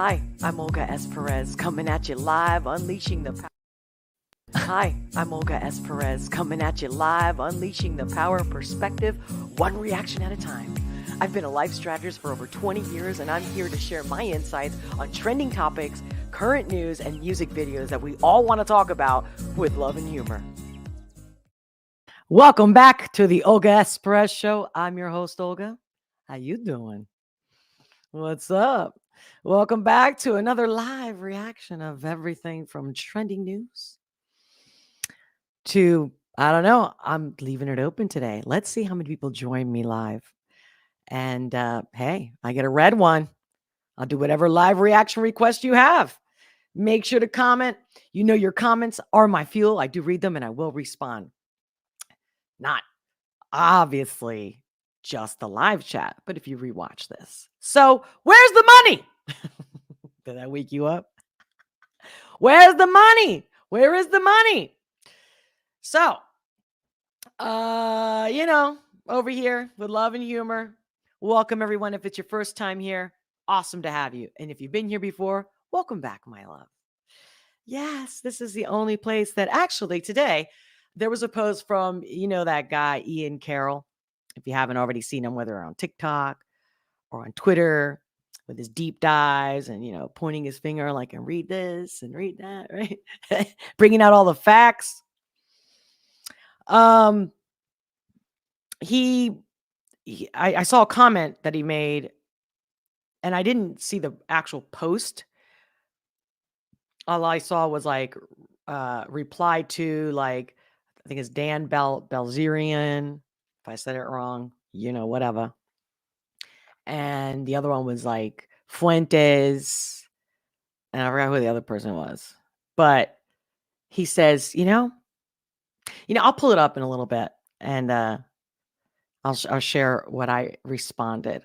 Hi, I'm Olga S. Pérez coming at you live, unleashing the power. Hi, I'm Olga S. Pérez coming at you live, unleashing the power of perspective, one reaction at a time. I've been a life strategist for over 20 years, and I'm here to share my insights on trending topics, current news, and music videos that we all want to talk about with love and humor. Welcome back to the Olga S. Pérez Show. I'm your host, Olga. How you doing? What's up? Welcome back to another live reaction of everything from trending news to, I don't know, I'm leaving it open today. Let's see how many people join me live. And hey, I get a red one. I'll do whatever live reaction request you have. Make sure to comment. You know, your comments are my fuel. I do read them and I will respond. Not obviously just the live chat, but if you rewatch this. So where's the money? Did that wake you up? Where's the money? Where is the money? So, over here with love and humor. Welcome, everyone. If it's your first time here, awesome to have you. And if you've been here before, welcome back, my love. Yes, this is the only place that actually today there was a post from, that guy, Ian Carroll. If you haven't already seen him, whether on TikTok or on Twitter, with his deep dives and, pointing his finger like, and read this and read that, right? Bringing out all the facts. I saw a comment that he made, and I didn't see the actual post. All I saw was like reply to, like, I think it's Dan Belzerian. If I said it wrong, whatever. And the other one was like Fuentes. And I forgot who the other person was. But he says, I'll pull it up in a little bit and I'll share what I responded.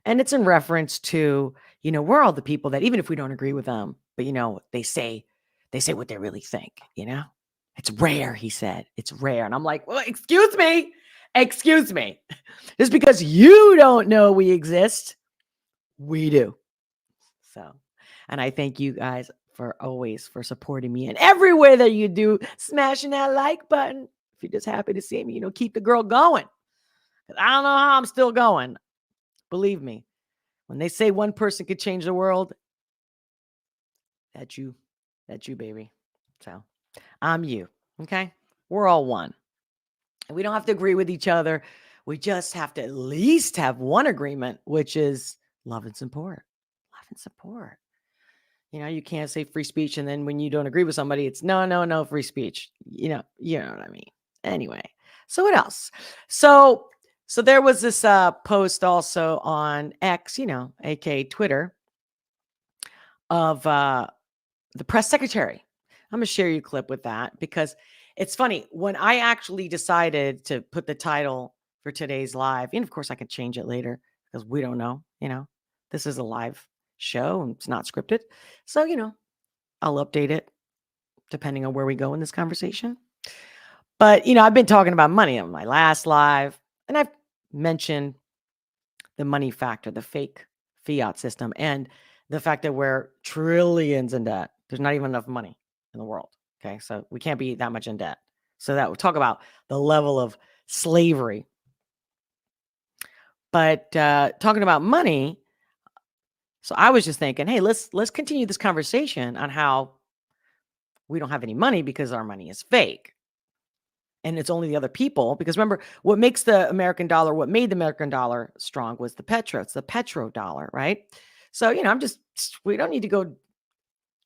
And it's in reference to, we're all the people that, even if we don't agree with them, but they say what they really think, It's rare, he said. It's rare. And I'm like, well, excuse me. Just because you don't know we exist, we do. So, and I thank you guys for supporting me in every way that you do, smashing that like button. If you're just happy to see me, keep the girl going. I don't know how I'm still going. Believe me, when they say one person could change the world, that's you, baby. So I'm you. Okay. We're all one. And we don't have to agree with each other. We just have to at least have one agreement, which is love and support. Love and support. You can't say free speech, and then when you don't agree with somebody, it's no free speech. You know what I mean. Anyway, so what else? So there was this post also on X, aka Twitter, of the press secretary. I'm gonna share you a clip with that because it's funny. When I actually decided to put the title for today's live, and of course I can change it later because we don't know. This is a live show and it's not scripted. So, I'll update it depending on where we go in this conversation. But, I've been talking about money on my last live, and I've mentioned the money factor, the fake fiat system, and the fact that we're trillions in debt. There's not even enough money in the world. Okay. So we can't be that much in debt. So that we'll talk about the level of slavery. But talking about money, so I was just thinking, hey, let's continue this conversation on how we don't have any money because our money is fake. And it's only the other people. Because remember, what made the American dollar strong was the petro. It's the petrodollar, right? So, we don't need to go,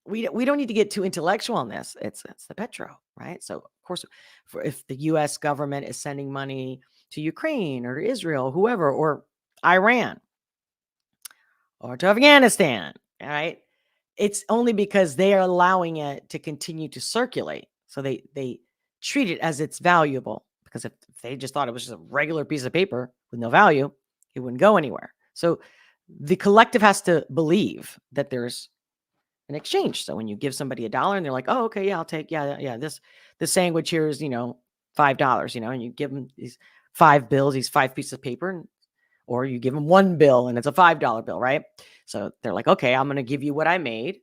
we don't need to get too intellectual on this. It's the petro, right? So, of course, if the U.S. government is sending money to Ukraine or to Israel, whoever, or Iran, or to Afghanistan, all right? It's only because they are allowing it to continue to circulate. So they treat it as it's valuable, because if they just thought it was just a regular piece of paper with no value, it wouldn't go anywhere. So the collective has to believe that there's an exchange. So when you give somebody $1 and they're like, oh, okay, yeah, I'll take, this sandwich here is, $5, and you give them these 5 bills, these 5 pieces of paper, or you give them one bill and it's a $5 bill, right? So they're like, okay, I'm going to give you what I made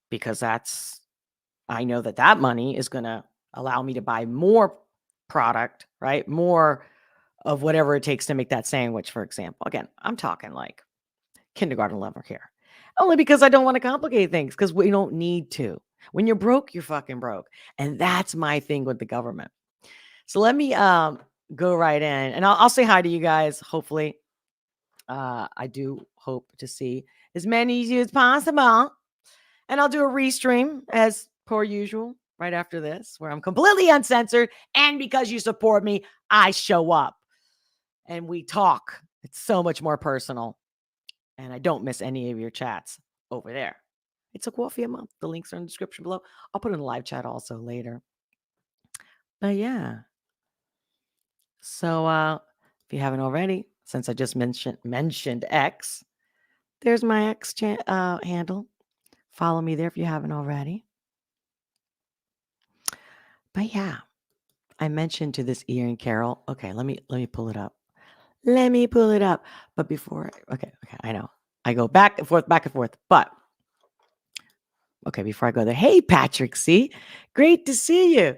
because I know that money is going to allow me to buy more product, right? More of whatever it takes to make that sandwich, for example. Again, I'm talking like kindergarten level here. Only because I don't want to complicate things, because we don't need to. When you're broke, you're fucking broke. And that's my thing with the government. So let me go right in, and I'll say hi to you guys. Hopefully, I do hope to see as many of you as possible. And I'll do a ReeeEEEstream as per usual right after this, where I'm completely uncensored. And because you support me, I show up and we talk. It's so much more personal. And I don't miss any of your chats over there. It's a coffee a month. The links are in the description below. I'll put it in the live chat also later. But yeah. So if you haven't already, since I just mentioned X, there's my X handle. Follow me there if you haven't already. But yeah, I mentioned to this Ian Carroll. Okay, let me pull it up. Let me pull it up. But before, okay, I know. I go back and forth. But okay, before I go there, hey, Patrick C. Great to see you.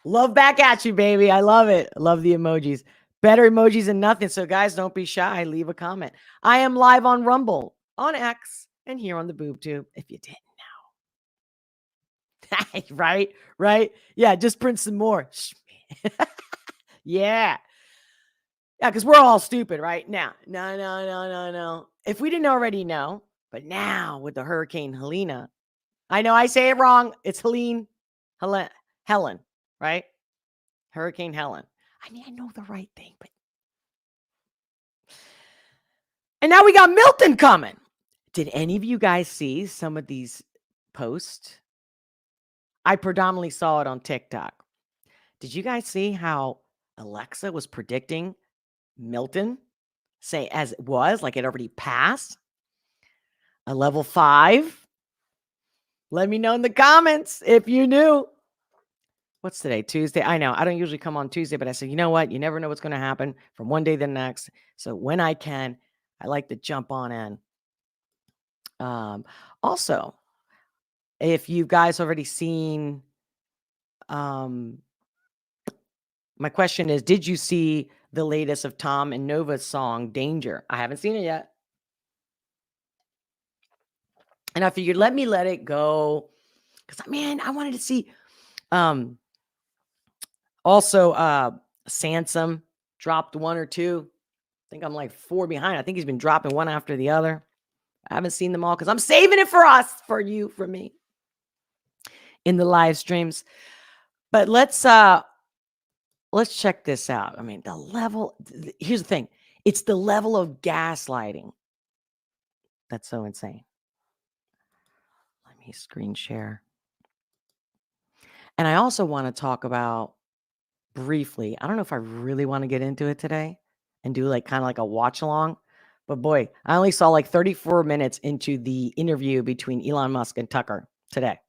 Love back at you, baby. I love it. Love the emojis. Better emojis than nothing. So, guys, don't be shy. Leave a comment. I am live on Rumble, on X, and here on the Boob Tube, if you didn't know. Right? Yeah, just print some more. Yeah. Yeah, because we're all stupid, right? Now, no. If we didn't already know, but now with the Hurricane Helene, I know I say it wrong. It's Helen, right? Hurricane Helen. I mean, I know the right thing, but. And now we got Milton coming. Did any of you guys see some of these posts? I predominantly saw it on TikTok. Did you guys see how Alexa was predicting Milton? Say as it was, like it already passed a level 5. Let me know in the comments if you knew. What's today? Tuesday. I know I don't usually come on Tuesday, but I said, you know what? You never know what's going to happen from one day to the next. So when I can, I like to jump on in. Also, if you guys already seen, my question is, did you see the latest of Tom and Nova's song Danger? I haven't seen it yet. And I figured, let it go. Because, man, I wanted to see. Also, Sansom dropped 1 or 2. I think I'm like 4 behind. I think he's been dropping one after the other. I haven't seen them all because I'm saving it for us, for you, for me, in the live streams. But let's check this out. I mean, the level. Here's the thing. It's the level of gaslighting that's so insane. Let me screen share. And I also want to talk about briefly. I don't know if I really want to get into it today and do like kind of like a watch along. But boy, I only saw like 34 minutes into the interview between Elon Musk and Tucker today.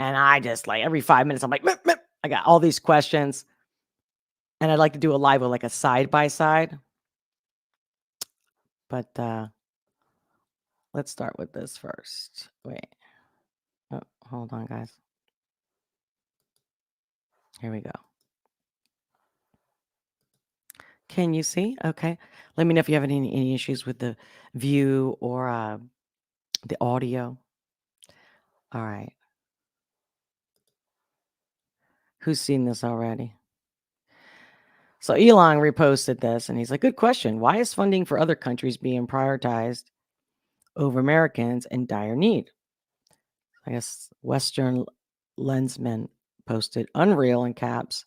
And I just like every 5 minutes, I'm like, meh, meh. I got all these questions. And I'd like to do a live with like a side by side. But let's start with this first. Wait. Oh, hold on, guys. Here we go. Can you see? Okay. Let me know if you have any issues with the view or the audio. All right. Who's seen this already? So Elon reposted this and he's like, good question. Why is funding for other countries being prioritized over Americans in dire need? I guess Western Lensman posted unreal in caps.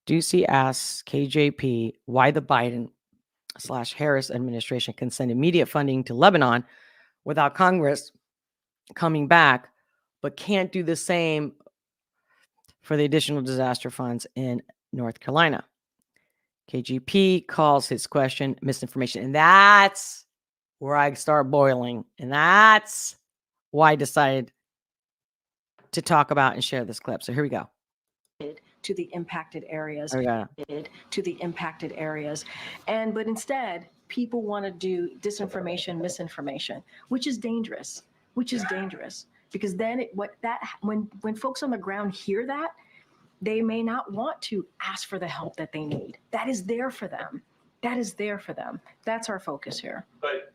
Doocy asks KJP why the Biden/Harris administration can send immediate funding to Lebanon without Congress coming back, but can't do the same for the additional disaster funds in North Carolina. KJP calls his question misinformation. And that's where I start boiling. And that's why I decided to talk about and share this clip. So here we go. to the impacted areas. Okay. To the impacted areas. But instead, people want to do disinformation, misinformation, which is dangerous, because then when folks on the ground hear that, they may not want to ask for the help that they need. That is there for them. That's our focus here. But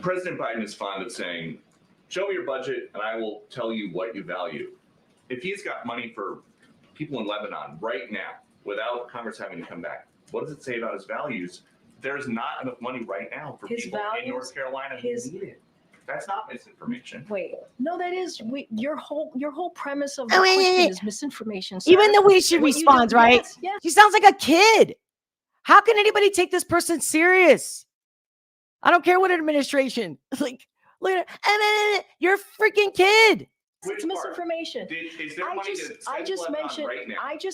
President Biden is fond of saying, show me your budget and I will tell you what you value. If he's got money for people in Lebanon right now, without Congress having to come back, what does it say about his values? There's not enough money right now for His people values, in North Carolina who need it. That's not misinformation. Wait, no, that is your whole premise of the question is misinformation. Sir. Even the way she responds, right? Yes. She sounds like a kid. How can anybody take this person serious? I don't care what administration. Like, look at it. You're a freaking kid. It's misinformation. Is there money I just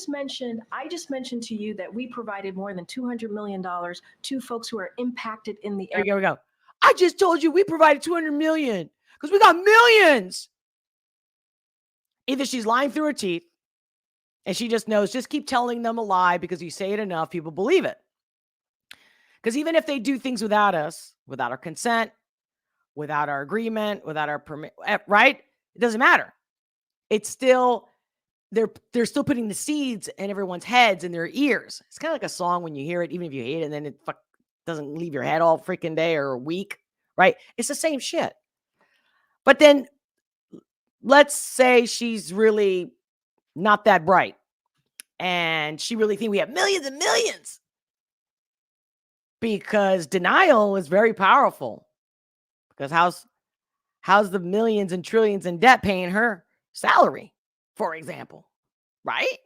mentioned to you that we provided more than $200 million to folks who are impacted in the area. Here we go. I just told you we provided $200 million because we got millions. Either she's lying through her teeth and she just knows, just keep telling them a lie because you say it enough, people believe it. Because even if they do things without us, without our consent, without our agreement, without our permit, right? It doesn't matter. It's still, they're still putting the seeds in everyone's heads and their ears. It's kind of like a song when you hear it, even if you hate it, and then it doesn't leave your head all freaking day or a week, right? It's the same shit. But then let's say she's really not that bright and she really thinks we have millions and millions, because denial is very powerful. Because how's the millions and trillions in debt paying her salary, for example, right?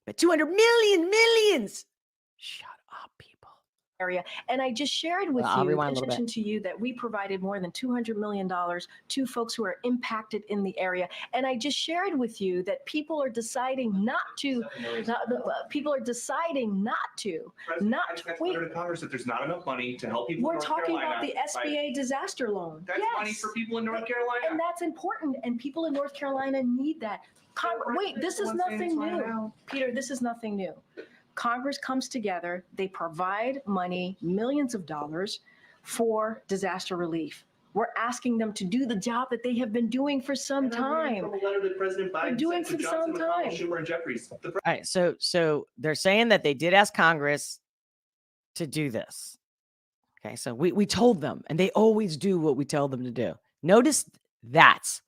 But 200 millions. Shut up, people. Area. And I just shared with mentioned to you that we provided more than $200 million to folks who are impacted in the area. And I just shared with you that people are deciding not to. Wait. To Congress that there's not enough money to help people. We're talking about the SBA disaster loan. That's money for people in North Carolina. And that's important. And people in North Carolina need that. Wait, this is nothing new. Peter, this is nothing new. Congress comes together, they provide money, millions of dollars for disaster relief. We're asking them to do the job that they have been doing for some time. From a letter that President Biden doing for some time. Schumer and Jeffries. All right, so they're saying that they did ask Congress to do this. Okay, so we told them, and they always do what we tell them to do. Notice that's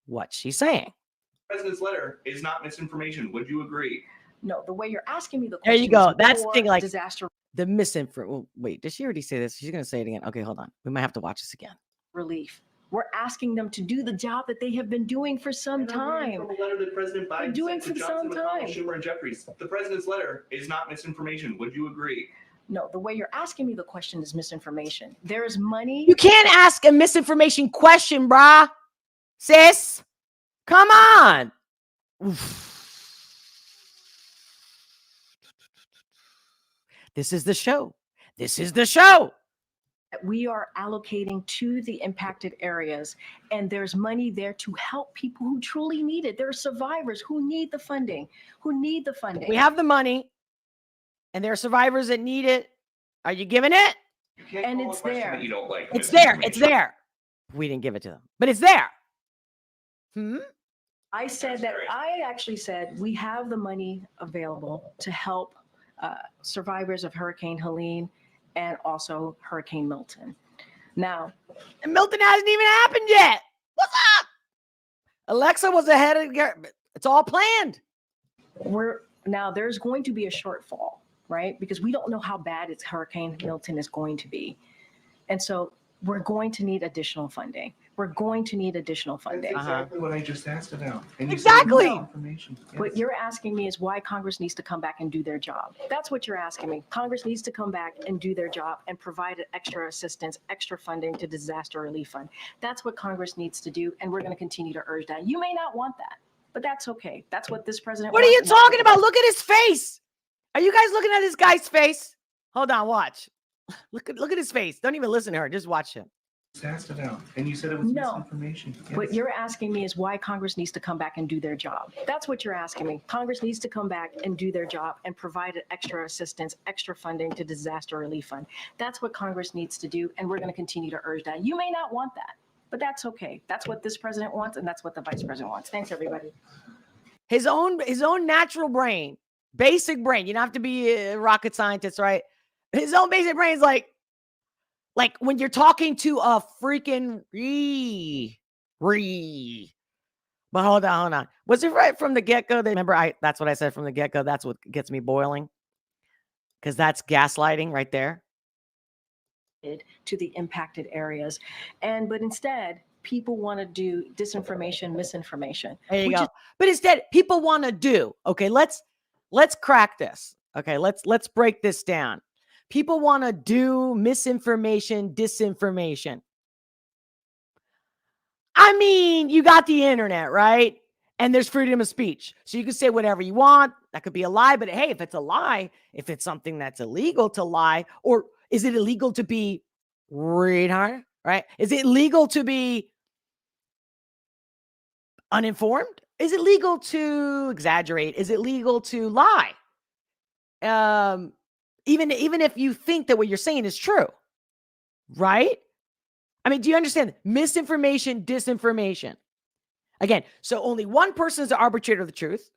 what she's saying. The president's letter is not misinformation. Would you agree? No, the way you're asking me the question. There you go. That's the thing, like disaster the misinformation. Well, wait, did she already say this? She's going to say it again. Okay, hold on. We might have to watch this again. Relief. We're asking them to do the job that they have been doing for some time. From a letter that President Biden doing for some time. Schumer and Jeffries. The president's letter is not misinformation. Would you agree? No, the way you're asking me the question is misinformation. There is money. You can't ask a misinformation question, brah. Sis, come on. Oof. This is the show. We are allocating to the impacted areas, and there's money there to help people who truly need it. There are survivors who need the funding, We have the money, and there are survivors that need it. Are you giving it? And it's there. You don't like it's there. We didn't give it to them, but it's there. I actually said we have the money available to help survivors of Hurricane Helene and also Hurricane Milton. Now, and Milton hasn't even happened yet. What's up? Alexa was ahead of it's all planned. There's going to be a shortfall, right? Because we don't know how bad Hurricane Milton is going to be. And so we're going to need additional funding. That's exactly what I just asked about. And exactly. Yes. What you're asking me is why Congress needs to come back and do their job. That's what you're asking me. Congress needs to come back and do their job and provide extra assistance, extra funding to disaster relief fund. That's what Congress needs to do, and we're going to continue to urge that. You may not want that, but that's okay. That's what this president wants. What are you talking about? Look at his face. Are you guys looking at this guy's face? Hold on, watch. Look at his face. Don't even listen to her. Just watch him. asked about, and you said it was No. misinformation. What Yes. you're asking me is why Congress needs to come back and do their job. That's what you're asking me. Congress needs to come back and do their job and provide extra assistance, extra funding to disaster relief fund. That's what Congress needs to do, and we're going to continue to urge that. You may not want that, but that's okay. That's what this president wants, and that's what the vice president wants. Thanks, everybody. His own natural brain, basic brain. You don't have to be a rocket scientist, right? His own basic brain is like when you're talking to a freaking But hold on. Was it right from the get-go? Remember, that's what I said from the get-go. That's what gets me boiling. Because that's gaslighting right there. To the impacted areas. But instead, people want to do disinformation, misinformation. There you go. But instead, people want to do. Okay, let's crack this. Okay, let's break this down. People want to do misinformation, disinformation. I mean, you got the internet, right? And there's freedom of speech. So you can say whatever you want. That could be a lie. But hey, if it's a lie, if it's something that's illegal to lie, or is it illegal to be retarded, right? Is it legal to be uninformed? Is it legal to exaggerate? Is it legal to lie? Even if you think that what you're saying is true, right? I mean, do you understand? Misinformation, disinformation. Again, so only one person is the arbitrator of the truth,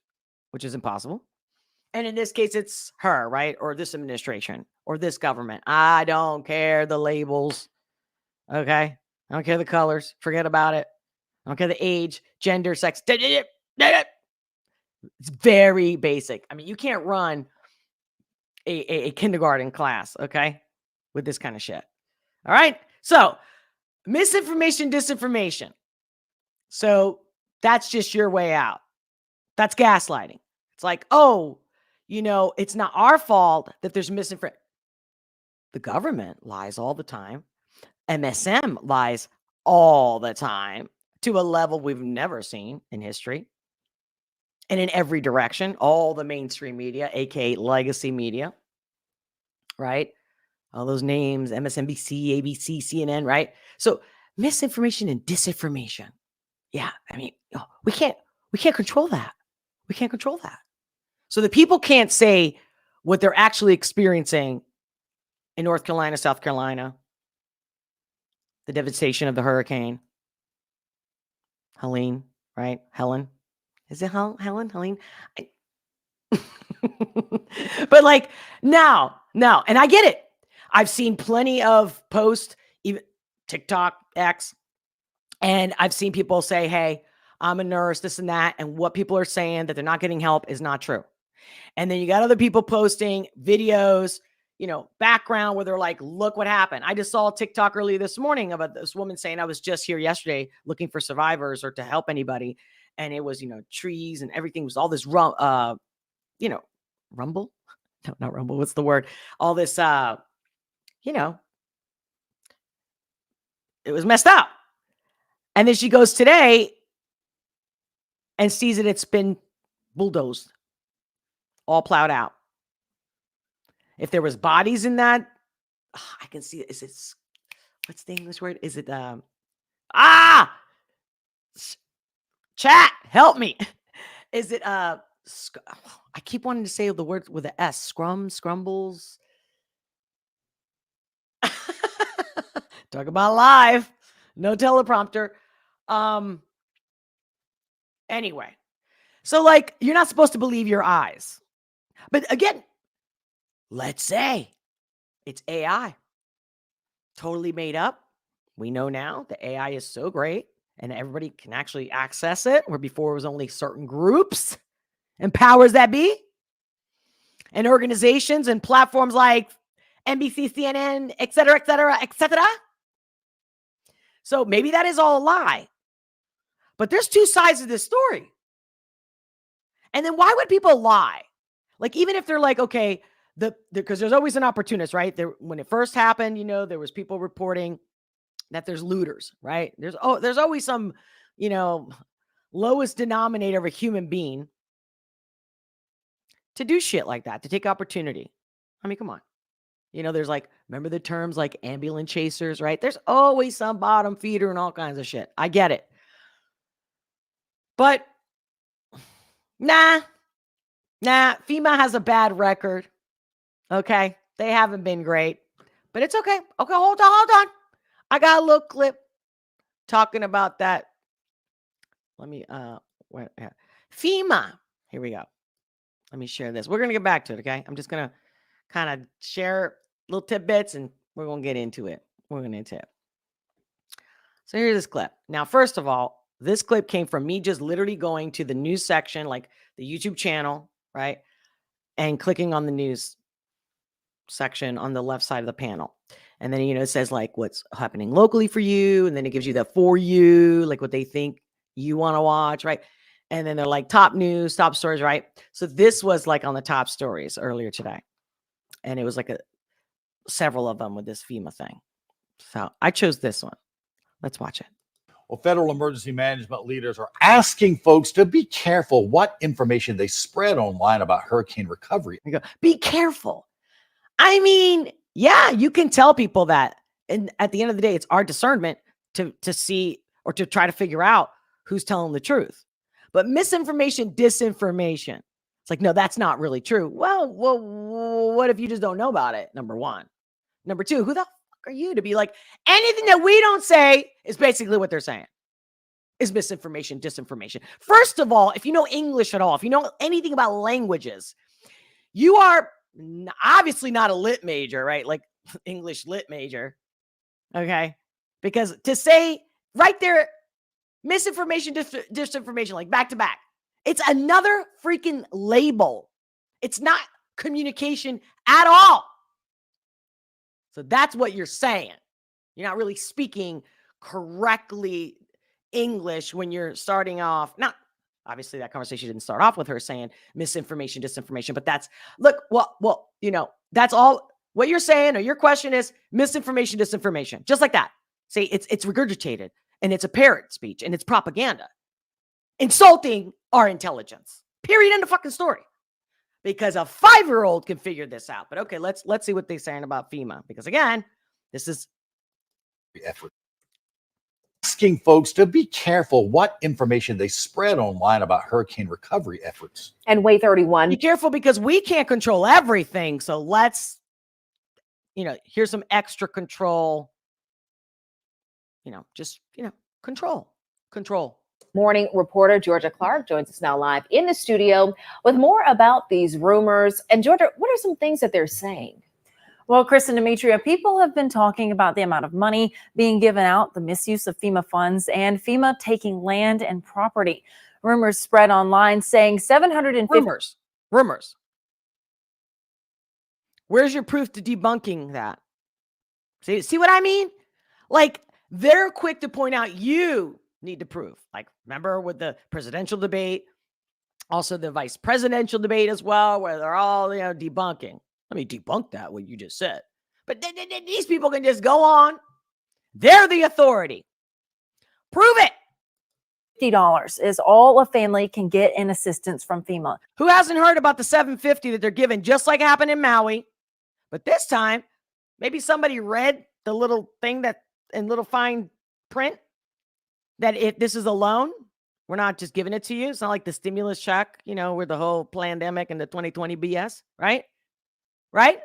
which is impossible. And in this case, it's her, right? Or this administration or this government. I don't care the labels. Okay. I don't care the colors. Forget about it. I don't care the age, gender, sex. It's very basic. I mean, you can't run a kindergarten class, okay, with this kind of shit. All right. So misinformation, disinformation. So that's just your way out. That's gaslighting. It's like, oh, it's not our fault that there's misinformation. The government lies all the time. MSM lies all the time to a level we've never seen in history. And in every direction, all the mainstream media, aka legacy media, right? All those names, MSNBC, ABC, CNN, right? So misinformation and disinformation. Yeah, I mean, we can't control that. We can't control that. So the people can't say what they're actually experiencing in North Carolina, South Carolina, the devastation of the hurricane. Helene, right? Helen. Is it Helen? Helene? But like now, and I get it. I've seen plenty of posts, even TikTok, X, and I've seen people say, hey, I'm a nurse, this and that. And what people are saying that they're not getting help is not true. And then you got other people posting videos, background where they're like, look what happened. I just saw a TikTok earlier this morning about this woman saying, I was just here yesterday looking for survivors or to help anybody. And it was, trees and everything was all this, rumble? No, not rumble. What's the word? All this, it was messed up. And then she goes today and sees that it's been bulldozed, all plowed out. If there was bodies in that, I can see it. Is it, what's the English word? Is it, chat, help me. Is it, I keep wanting to say the word with an S, scrumbles. Talk about live, no teleprompter. Anyway, so like, you're not supposed to believe your eyes. But again, let's say it's AI, totally made up. We know now the AI is so great and everybody can actually access it, where before it was only certain groups and powers that be and organizations and platforms like NBC, CNN, et cetera, et cetera, et cetera. So maybe that is all a lie. But there's two sides of this story. And then why would people lie? Like, even if they're like, okay, because there's always an opportunist, right? When it first happened, there was people reporting that there's looters, right? There's always some, lowest denominator of a human being to do shit like that, to take opportunity. I mean, come on. You know, there's like, remember the terms like ambulance chasers, right? There's always some bottom feeder and all kinds of shit. I get it. But nah, FEMA has a bad record. Okay. They haven't been great, but it's okay. Okay. Hold on. I got a little clip talking about that. Let me, FEMA. Here we go. Let me share this. We're going to get back to it. Okay. I'm just going to kind of share little tidbits and we're going to get into it. So here's this clip. Now, first of all, this clip came from me just literally going to the news section, like the YouTube channel, right? And clicking on the news section on the left side of the panel. And then, you know, it says like what's happening locally for you. And then it gives you the for you, like what they think you want to watch, right? And then they're like top news, top stories, right? So this was like on the top stories earlier today. And it was like several of them with this FEMA thing. So I chose this one. Let's watch it. Well, federal emergency management leaders are asking folks to be careful what information they spread online about hurricane recovery. You go, be careful. I mean, yeah, you can tell people that. And at the end of the day, it's our discernment to see or to try to figure out who's telling the truth. But misinformation, disinformation. It's like, no, that's not really true. Well, what if you just don't know about it? Number one. Number two, who the fuck are you to be like, anything that we don't say is basically what they're saying is misinformation, disinformation. First of all, if you know English at all, if you know anything about languages, you are obviously not a lit major, right? Like English lit major. Okay. Because to say right there, misinformation, disinformation, like back to back, it's another freaking label. It's not communication at all. So that's what you're saying. You're not really speaking correctly English when you're starting off. Not obviously that conversation didn't start off with her saying misinformation, disinformation, but that's well, you know, that's all what you're saying or your question is misinformation, disinformation, just like that. See, it's regurgitated and it's a parrot speech and it's propaganda, insulting our intelligence. Period. End of fucking story. Because a 5-year-old can figure this out. But okay, let's see what they're saying about FEMA. Because again, this is effort. Asking folks to be careful what information they spread online about hurricane recovery efforts. And Way 31. Be careful because we can't control everything. So let's, you know, here's some extra control. You know, just, you know, control. Morning reporter Georgia Clark joins us now live in the studio with more about these rumors. And Georgia, what are some things that they're saying? Well, Chris and Demetria, people have been talking about the amount of money being given out, the misuse of FEMA funds, and FEMA taking land and property. Rumors spread online saying 750 rumors. Where's your proof to debunking that? See what I mean? Like they're quick to point out you need to prove. Like, remember with the presidential debate, also the vice presidential debate as well, where they're all, you know, debunking. Let me debunk that, what you just said. But these people can just go on. They're the authority. Prove it. $50 is all a family can get in assistance from FEMA. Who hasn't heard about the $750 that they're giving, just like happened in Maui? But this time, maybe somebody read the little thing that in little fine print that if this is a loan, we're not just giving it to you. It's not like the stimulus check, you know, with the whole pandemic and the 2020 BS, right? Right?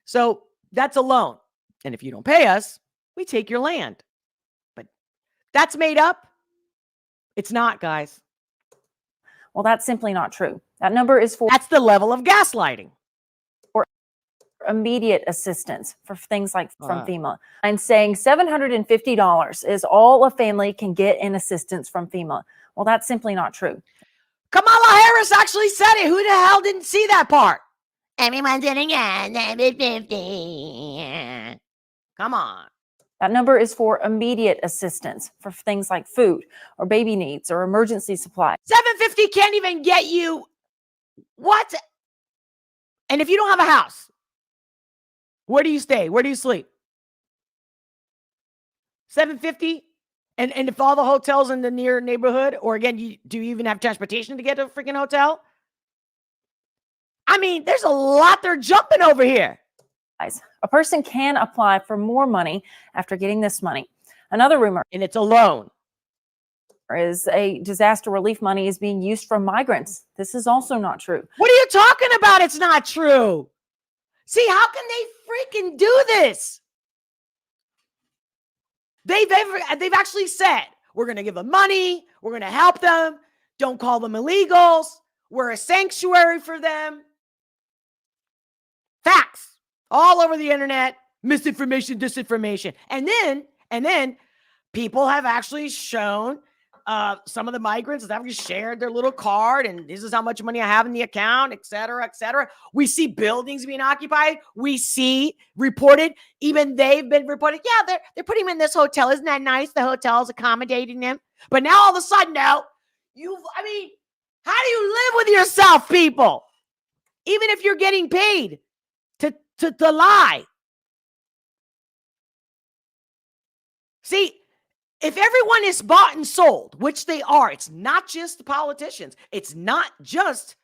So that's a loan. And if you don't pay us, we take your land. But that's made up. It's not, guys. Well, that's simply not true. That number is for That's the level of gaslighting. immediate assistance for things like from FEMA. I'm saying $750 is all a family can get in assistance from FEMA. Well, that's simply not true. Kamala Harris actually said it. Who the hell didn't see that part? Everyone's getting $750. Come on. That number is for immediate assistance for things like food or baby needs or emergency supplies. $750 can't even get you what? And if you don't have a house, where do you stay? Where do you sleep? $750? And if all the hotels in the near neighborhood, or again, do you even have transportation to get to a freaking hotel? I mean, there's a lot they're jumping over here. A person can apply for more money after getting this money. Another rumor And it's a loan. is a disaster relief money is being used for migrants. This is also not true. What are you talking about? It's not true. See, how can they freaking do this? They've actually said, we're going to give them money. We're going to help them. Don't call them illegals. We're a sanctuary for them. Facts all over the internet. Misinformation, disinformation. And then people have actually shown some of the migrants have actually shared their little card, and this is how much money I have in the account, et cetera, et cetera. We see buildings being occupied. We see reported, even they've been reported, yeah, they're putting them in this hotel. Isn't that nice? The hotel's accommodating them. But now all of a sudden, no, how do you live with yourself, people? Even if you're getting paid to lie. See, if everyone is bought and sold, which they are, it's not just the politicians. It's not just,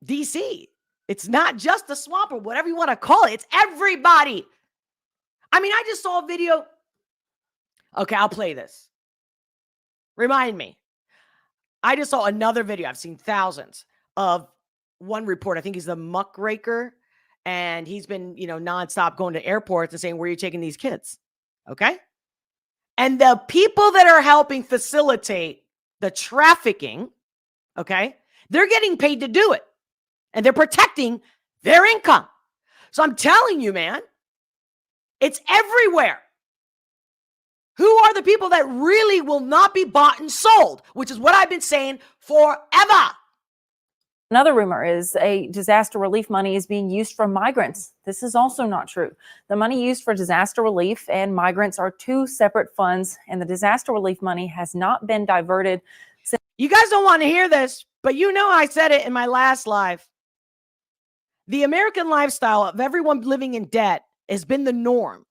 DC. It's not just the swamp or whatever you want to call it. It's everybody. I just saw a video. Okay, I'll play this. Remind me. I just saw another video. I've seen thousands of one report. I think he's the muckraker, and he's been, nonstop going to airports and saying, where are you taking these kids? Okay. And the people that are helping facilitate the trafficking, okay, they're getting paid to do it, and they're protecting their income. So I'm telling you, man, it's everywhere. Who are the people that really will not be bought and sold, which is what I've been saying forever. Another rumor is a disaster relief money is being used for migrants. This is also not true. The money used for disaster relief and migrants are two separate funds, and the disaster relief money has not been diverted. You guys don't want to hear this, but I said it in my last live. The American lifestyle of everyone living in debt has been the norm.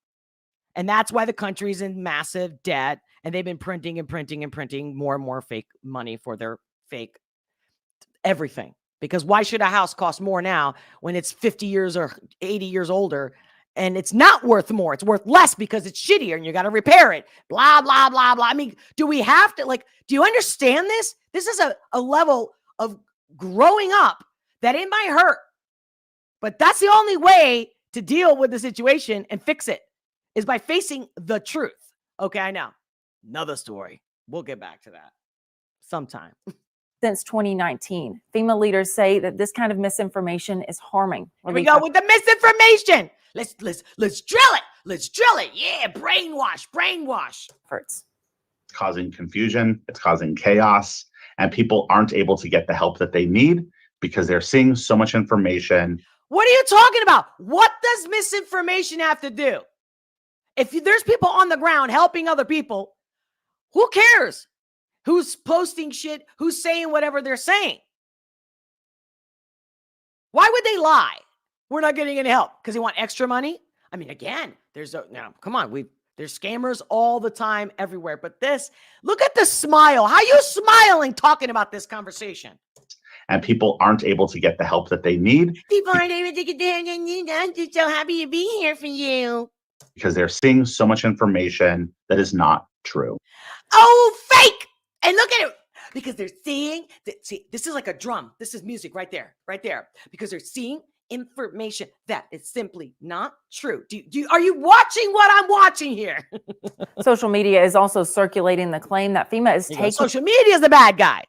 And that's why the country's in massive debt, and they've been printing and printing and printing more and more fake money for their fake everything. Because why should a house cost more now when it's 50 years or 80 years older and it's not worth more? It's worth less because it's shittier and you got to repair it. Blah, blah, blah, blah. Do we have to, do you understand this? This is a level of growing up that it might hurt. But that's the only way to deal with the situation and fix it is by facing the truth. Okay, I know. Another story. We'll get back to that sometime. Since 2019, FEMA leaders say that this kind of misinformation is harming. Here we go with the misinformation. Let's drill it. Let's drill it. Yeah, brainwash. Efforts. It's causing confusion. It's causing chaos, and people aren't able to get the help that they need because they're seeing so much information. What are you talking about? What does misinformation have to do? If there's people on the ground helping other people, who cares? Who's posting shit? Who's saying whatever they're saying? Why would they lie? We're not getting any help because they want extra money. Again, there's scammers all the time everywhere. But look at the smile. How are you smiling talking about this conversation? And people aren't able to get the help that they need. People aren't able to get the help they need. I'm just so happy to be here for you. Because they're seeing so much information that is not true. Oh, fake! And look at it. Because they're seeing, see, this is like a drum. This is music right there. Because they're seeing information that is simply not true. Are you watching what I'm watching here? Social media is also circulating the claim that FEMA is taking social media is the bad guy.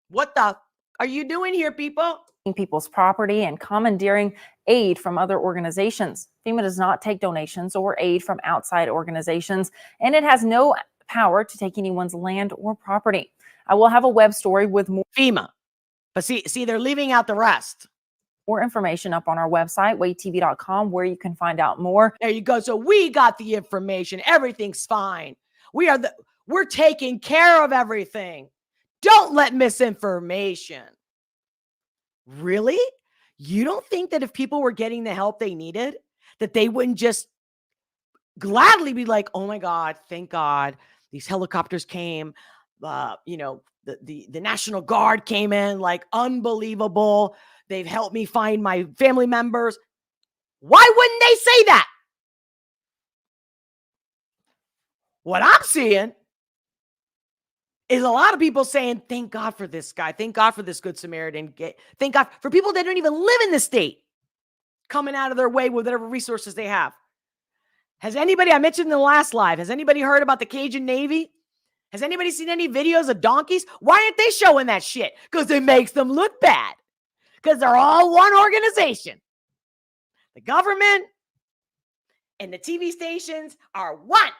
What the are you doing here, people? People's property and commandeering aid from other organizations. FEMA does not take donations or aid from outside organizations, and it has no power to take anyone's land or property. I will have a web story with more FEMA. But see, they're leaving out the rest. More information up on our website, wavetv.com, where you can find out more. There you go. So we got the information. Everything's fine. We're taking care of everything. Don't let misinformation. Really? You don't think that if people were getting the help they needed, that they wouldn't just gladly be like, oh my God, thank God, these helicopters came, the National Guard came in, like unbelievable. They've helped me find my family members. Why wouldn't they say that? What I'm seeing is a lot of people saying, thank God for this guy. Thank God for this Good Samaritan. Thank God for people that don't even live in the state coming out of their way with whatever resources they have. Has anybody, I mentioned in the last live, has anybody heard about the Cajun Navy? Has anybody seen any videos of donkeys? Why aren't they showing that shit? Because it makes them look bad. Because they're all one organization. The government and the TV stations are one.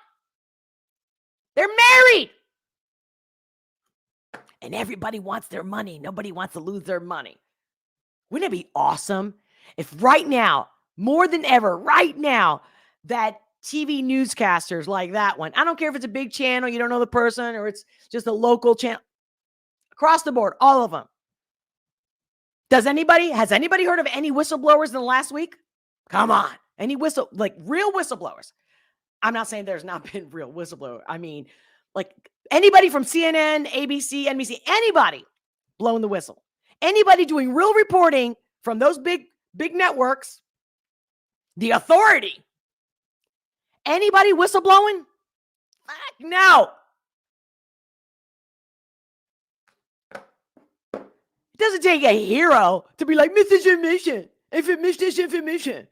They're married. And everybody wants their money. Nobody wants to lose their money. Wouldn't it be awesome if right now, more than ever, right now, that TV newscasters like that one, I don't care if it's a big channel, you don't know the person, or it's just a local channel, across the board, all of them. Has anybody heard of any whistleblowers in the last week? Come on. Any real whistleblowers. I'm not saying there's not been real whistleblower. I mean, like anybody from CNN, ABC, NBC, anybody blowing the whistle. Anybody doing real reporting from those big networks, the authority. Anybody whistleblowing? Fuck no. It doesn't take a hero to be like, misinformation. Disinformation.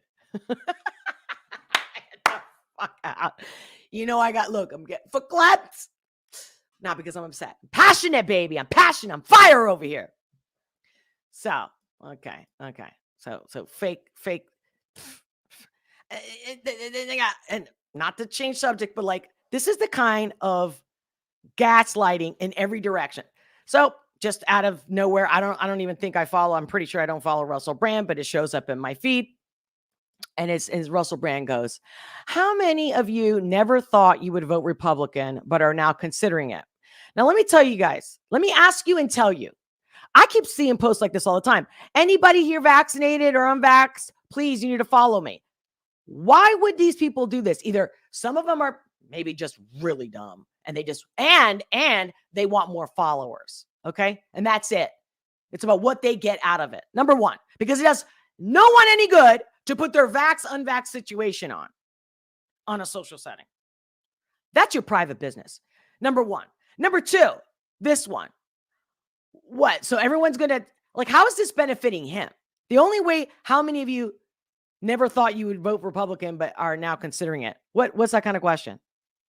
Fuck out. You know, I'm getting foot claps. Not because I'm upset. I'm passionate, baby. I'm passionate. I'm fire over here. So, okay. So fake. And not to change subject, but like, this is the kind of gaslighting in every direction. So just out of nowhere, I don't even think I follow. I'm pretty sure I don't follow Russell Brand, but it shows up in my feed. And it's Russell Brand goes, how many of you never thought you would vote Republican, but are now considering it? Now, let me tell you guys, let me ask you and tell you. I keep seeing posts like this all the time. Anybody here vaccinated or unvaxxed, please, you need to follow me. Why would these people do this? Either some of them are maybe just really dumb and they just, and they want more followers. Okay. And that's it. It's about what they get out of it. Number one, because it does no one any good to put their unvaxxed situation on a social setting. That's your private business. Number one. Number two, this one. What? So everyone's going to, like, how is this benefiting him? The only way, how many of you never thought you would vote Republican, but are now considering it? What's that kind of question?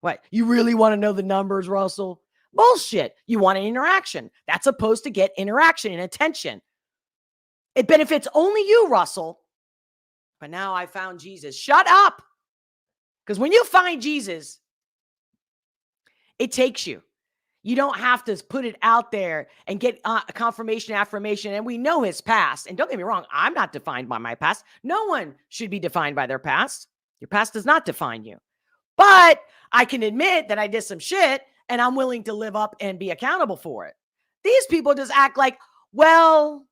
What? You really want to know the numbers, Russell? Bullshit. You want an interaction. That's supposed to get interaction and attention. It benefits only you, Russell. But now I found Jesus. Shut up. Because when you find Jesus, it takes you. You don't have to put it out there and get confirmation, affirmation. And we know his past. And don't get me wrong, I'm not defined by my past. No one should be defined by their past. Your past does not define you. But I can admit that I did some shit and I'm willing to live up and be accountable for it. These people just act like, well,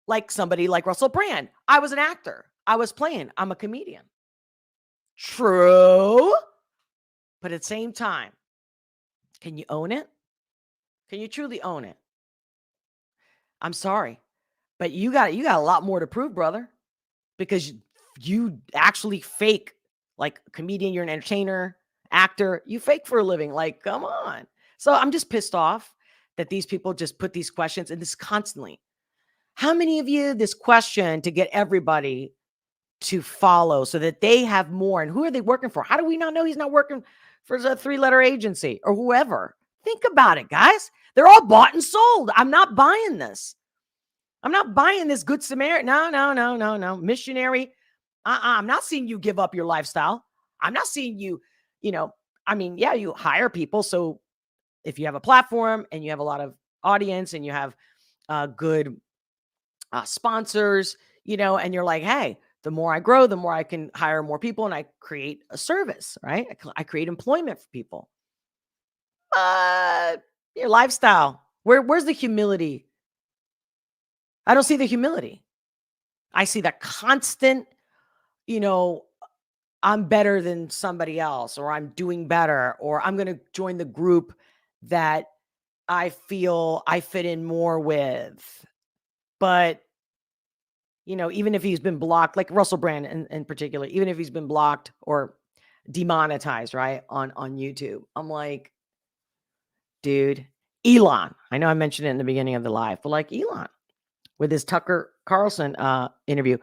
like somebody like Russell Brand. I was an actor. I was playing. I'm a comedian. True. But at the same time, can you own it? Can you truly own it? I'm sorry, but you got a lot more to prove, brother, because you actually fake like a comedian. You're an entertainer, actor. You fake for a living. Like, come on. So I'm just pissed off that these people just put these questions and this constantly. How many of you this question to get everybody to follow so that they have more? And who are they working for? How do we not know he's not working for a 3-letter agency or whoever? Think about it, guys. They're all bought and sold. I'm not buying this. I'm not buying this Good Samaritan. No. Missionary. I'm not seeing you give up your lifestyle. I'm not seeing you, yeah, you hire people. So if you have a platform and you have a lot of audience and you have good sponsors, and you're like, hey, the more I grow, the more I can hire more people and I create a service, right? I create employment for people. Your lifestyle, where's the humility? I don't see the humility. I see the constant, I'm better than somebody else, or I'm doing better, or I'm going to join the group that I feel I fit in more with. But even if he's been blocked, like Russell Brand in particular, even if he's been blocked or demonetized, right, on YouTube. I'm like, dude, Elon. I know I mentioned it in the beginning of the live, but like Elon with his Tucker Carlson interview.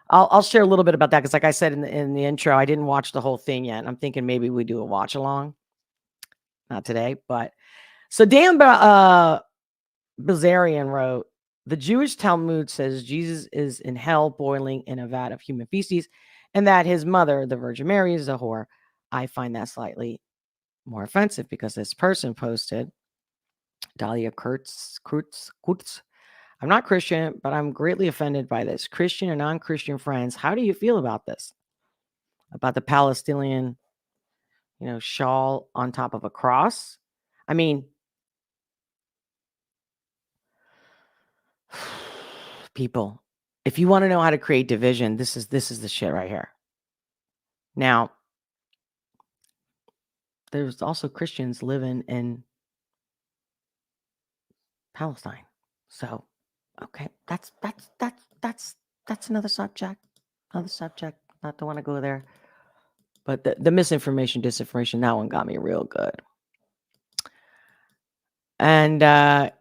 I'll share a little bit about that because, like I said in the intro, I didn't watch the whole thing yet. I'm thinking maybe we do a watch along. Not today, but so Dan Bilzerian wrote, the Jewish Talmud says Jesus is in hell boiling in a vat of human feces, and that his mother, the Virgin Mary, is a whore. I find that slightly more offensive because this person posted, Dahlia Kurtz, I'm not Christian, but I'm greatly offended by this. Christian and non-Christian friends, how do you feel about this? About the Palestinian, shawl on top of a cross? I mean, people, if you want to know how to create division, this is the shit right here. Now, there's also Christians living in Palestine. So, okay, that's another subject. Not to want to go there. But the misinformation, disinformation, that one got me real good. And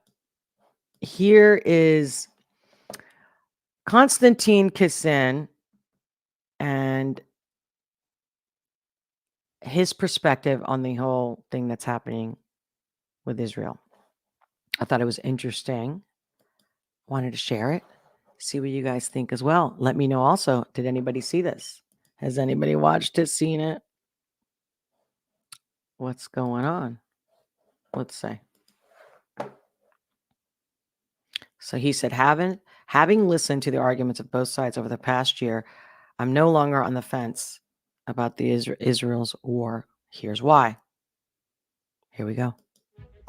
here is Konstantin Kisin and his perspective on the whole thing that's happening with Israel. I thought it was interesting. Wanted to share it. See what you guys think as well. Let me know also, did anybody see this? Has anybody watched it, seen it? What's going on? Let's say. So he said, having listened to the arguments of both sides over the past year, I'm no longer on the fence about the Israel's war. Here's why. Here we go.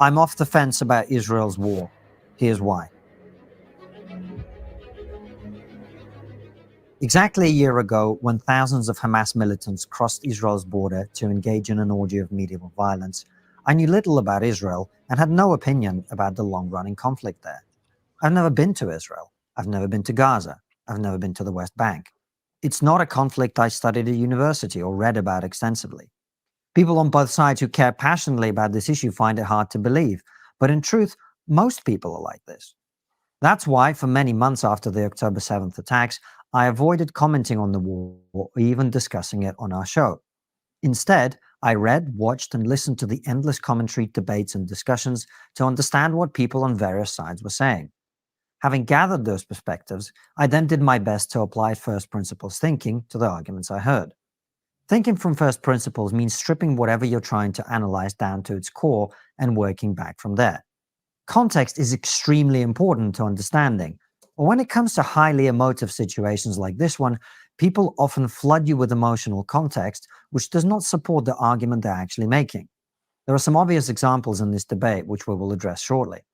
I'm off the fence about Israel's war. Here's why. Exactly a year ago, when thousands of Hamas militants crossed Israel's border to engage in an orgy of medieval violence, I knew little about Israel and had no opinion about the long-running conflict there. I've never been to Israel. I've never been to Gaza. I've never been to the West Bank. It's not a conflict I studied at university or read about extensively. People on both sides who care passionately about this issue find it hard to believe, but in truth, most people are like this. That's why, for many months after the October 7th attacks, I avoided commenting on the war or even discussing it on our show. Instead, I read, watched, and listened to the endless commentary, debates, and discussions to understand what people on various sides were saying. Having gathered those perspectives, I then did my best to apply first principles thinking to the arguments I heard. Thinking from first principles means stripping whatever you're trying to analyze down to its core and working back from there. Context is extremely important to understanding. But when it comes to highly emotive situations like this one, people often flood you with emotional context, which does not support the argument they're actually making. There are some obvious examples in this debate, which we will address shortly.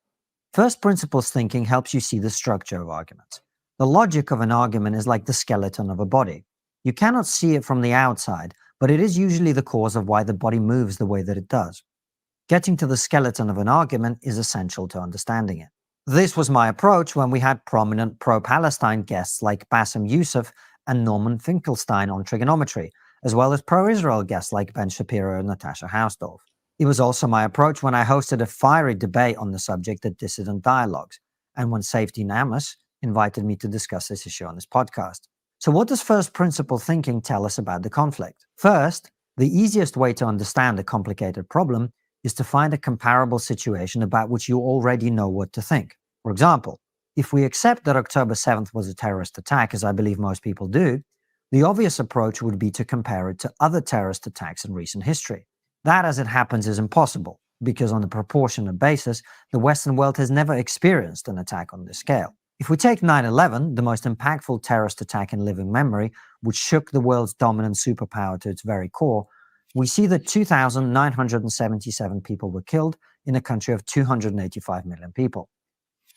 First principles thinking helps you see the structure of arguments. The logic of an argument is like the skeleton of a body. You cannot see it from the outside, but it is usually the cause of why the body moves the way that it does. Getting to the skeleton of an argument is essential to understanding it. This was my approach when we had prominent pro-Palestine guests like Bassem Youssef and Norman Finkelstein on trigonometry, as well as pro-Israel guests like Ben Shapiro and Natasha Hausdorff. It was also my approach when I hosted a fiery debate on the subject at Dissident Dialogues, and when Safety Namus invited me to discuss this issue on this podcast. So what does first principle thinking tell us about the conflict? First, the easiest way to understand a complicated problem is to find a comparable situation about which you already know what to think. For example, if we accept that October 7th was a terrorist attack, as I believe most people do, the obvious approach would be to compare it to other terrorist attacks in recent history. That, as it happens, is impossible, because on a proportionate basis, the Western world has never experienced an attack on this scale. If we take 9/11, the most impactful terrorist attack in living memory, which shook the world's dominant superpower to its very core, we see that 2,977 people were killed in a country of 285 million people.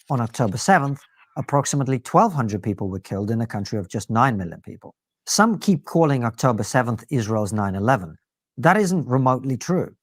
On October 7th, approximately 1,200 people were killed in a country of just 9 million people. Some keep calling October 7th Israel's 9/11. That isn't remotely true.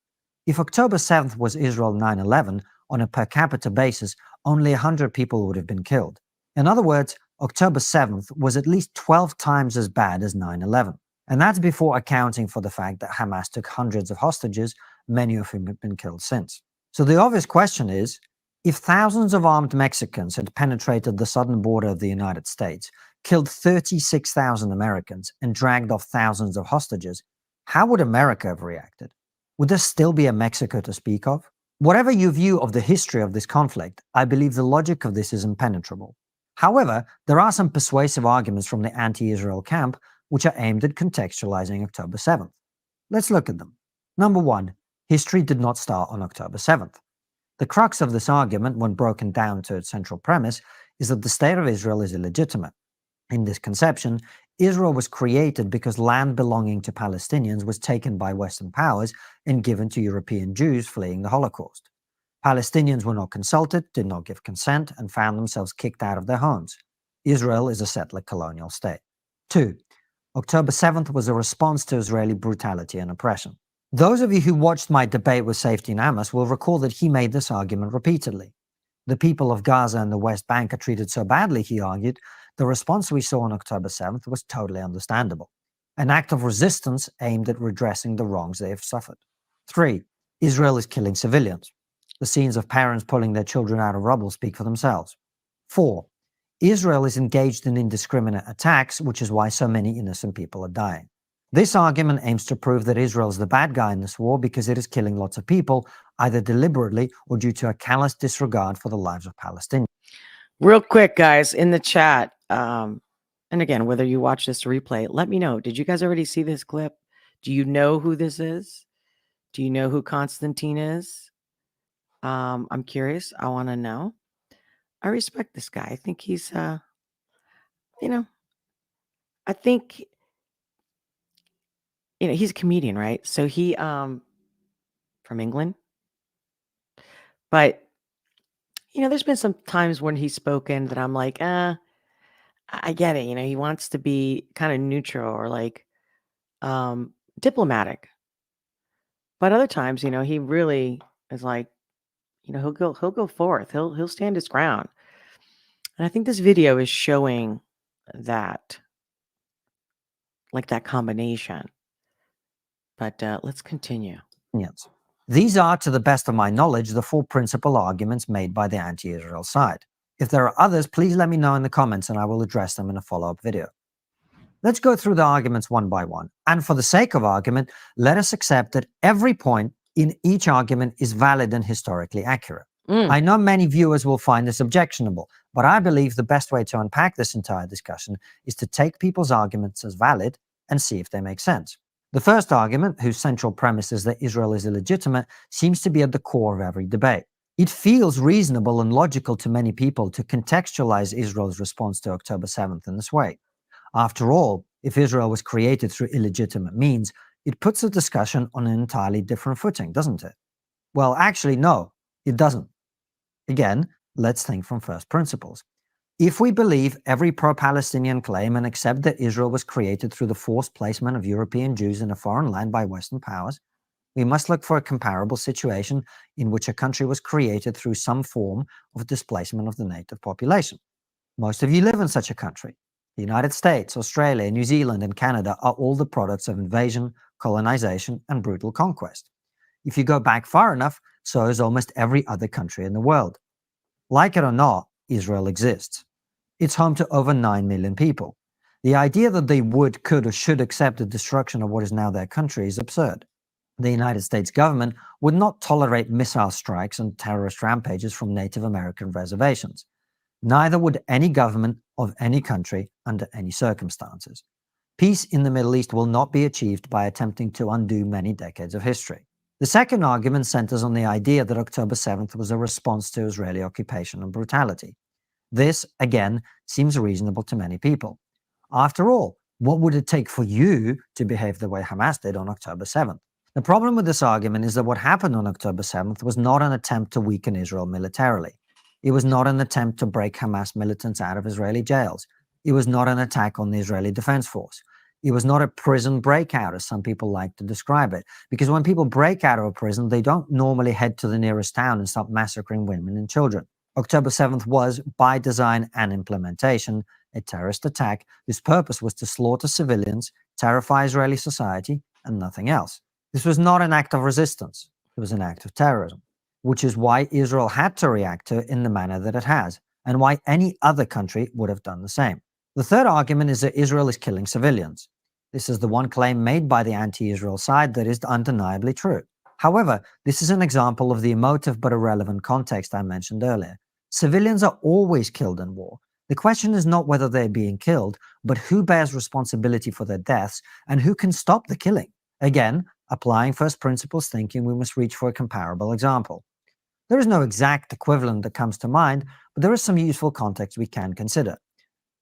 If October 7th was Israel 9/11, on a per capita basis, only 100 people would have been killed. In other words, October 7th was at least 12 times as bad as 9/11. And that's before accounting for the fact that Hamas took hundreds of hostages, many of whom have been killed since. So the obvious question is, if thousands of armed Mexicans had penetrated the southern border of the United States, killed 36,000 Americans, and dragged off thousands of hostages, how would America have reacted? Would there still be a Mexico to speak of? Whatever your view of the history of this conflict, I believe the logic of this is impenetrable. However, there are some persuasive arguments from the anti-Israel camp which are aimed at contextualizing October 7th. Let's look at them. Number one, history did not start on October 7th. The crux of this argument, when broken down to its central premise, is that the state of Israel is illegitimate. In this conception, Israel was created because land belonging to Palestinians was taken by Western powers and given to European Jews fleeing the Holocaust. Palestinians were not consulted, did not give consent, and found themselves kicked out of their homes. Israel is a settler colonial state. 2. October 7th was a response to Israeli brutality and oppression. Those of you who watched my debate with Safety Amos will recall that he made this argument repeatedly. The people of Gaza and the West Bank are treated so badly, he argued, the response we saw on October 7th was totally understandable. An act of resistance aimed at redressing the wrongs they have suffered. 3. Israel is killing civilians. The scenes of parents pulling their children out of rubble speak for themselves. 4. Israel is engaged in indiscriminate attacks, which is why so many innocent people are dying. This argument aims to prove that Israel is the bad guy in this war because it is killing lots of people, either deliberately or due to a callous disregard for the lives of Palestinians. Real quick, guys, in the chat, and again, whether you watch this replay, let me know. Did you guys already see this clip? Do you know who this is? Do you know who Konstantin is? I'm curious. I want to know. I respect this guy. I think he's, I think, he's a comedian, right? So he, from England, but, there's been some times when he's spoken that I'm like, I get it. He wants to be kind of neutral or like, diplomatic, but other times, he really is like, he'll go forth. He'll stand his ground. And I think this video is showing that, like that combination. But let's continue. Yes. These are, to the best of my knowledge, the four principal arguments made by the anti-Israel side. If there are others, please let me know in the comments and I will address them in a follow-up video. Let's go through the arguments one by one. And for the sake of argument, let us accept that every point in each argument is valid and historically accurate. I know many viewers will find this objectionable, but I believe the best way to unpack this entire discussion is to take people's arguments as valid and see if they make sense. The first argument, whose central premise is that Israel is illegitimate, seems to be at the core of every debate. It feels reasonable and logical to many people to contextualize Israel's response to October 7th in this way. After all, if Israel was created through illegitimate means, it puts the discussion on an entirely different footing, doesn't it? Well, actually, no, it doesn't. Again, let's think from first principles. If we believe every pro-Palestinian claim and accept that Israel was created through the forced placement of European Jews in a foreign land by Western powers, we must look for a comparable situation in which a country was created through some form of displacement of the native population. Most of you live in such a country. The United States, Australia, New Zealand, and Canada are all the products of invasion, colonization, and brutal conquest. If you go back far enough, so is almost every other country in the world. Like it or not, Israel exists. It's home to over 9 million people. The idea that they would, could, or should accept the destruction of what is now their country is absurd. The United States government would not tolerate missile strikes and terrorist rampages from Native American reservations. Neither would any government of any country under any circumstances. Peace in the Middle East will not be achieved by attempting to undo many decades of history. The second argument centers on the idea that October 7th was a response to Israeli occupation and brutality. This, again, seems reasonable to many people. After all, what would it take for you to behave the way Hamas did on October 7th? The problem with this argument is that what happened on October 7th was not an attempt to weaken Israel militarily. It was not an attempt to break Hamas militants out of Israeli jails. It was not an attack on the Israeli Defense Force. It was not a prison breakout, as some people like to describe it, because when people break out of a prison, they don't normally head to the nearest town and start massacring women and children. October 7th was, by design and implementation, a terrorist attack whose purpose was to slaughter civilians, terrify Israeli society, and nothing else. This was not an act of resistance. It was an act of terrorism, which is why Israel had to react to it in the manner that it has, and why any other country would have done the same. The third argument is that Israel is killing civilians. This is the one claim made by the anti-Israel side that is undeniably true. However, this is an example of the emotive but irrelevant context I mentioned earlier. Civilians are always killed in war. The question is not whether they're being killed, but who bears responsibility for their deaths and who can stop the killing. Again, applying first principles thinking, we must reach for a comparable example. There is no exact equivalent that comes to mind, but there is some useful context we can consider.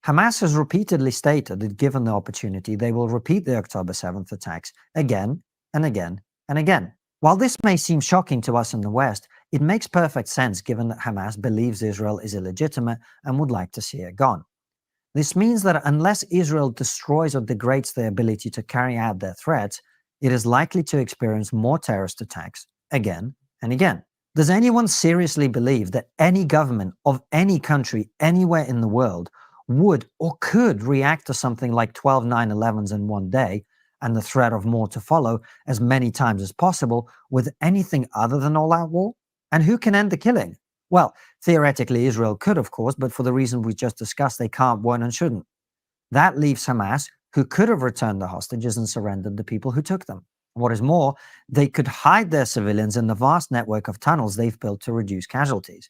Hamas has repeatedly stated that given the opportunity, they will repeat the October 7th attacks again and again and again. While this may seem shocking to us in the West, it makes perfect sense given that Hamas believes Israel is illegitimate and would like to see it gone. This means that unless Israel destroys or degrades their ability to carry out their threats, it is likely to experience more terrorist attacks again and again. Does anyone seriously believe that any government of any country anywhere in the world would or could react to something like 12 9/11s in one day and the threat of more to follow as many times as possible with anything other than all-out war? And who can end the killing? Well, theoretically, Israel could, of course, but for the reason we just discussed, they can't, won't, and shouldn't. That leaves Hamas, who could have returned the hostages and surrendered the people who took them. What is more, they could hide their civilians in the vast network of tunnels they've built to reduce casualties.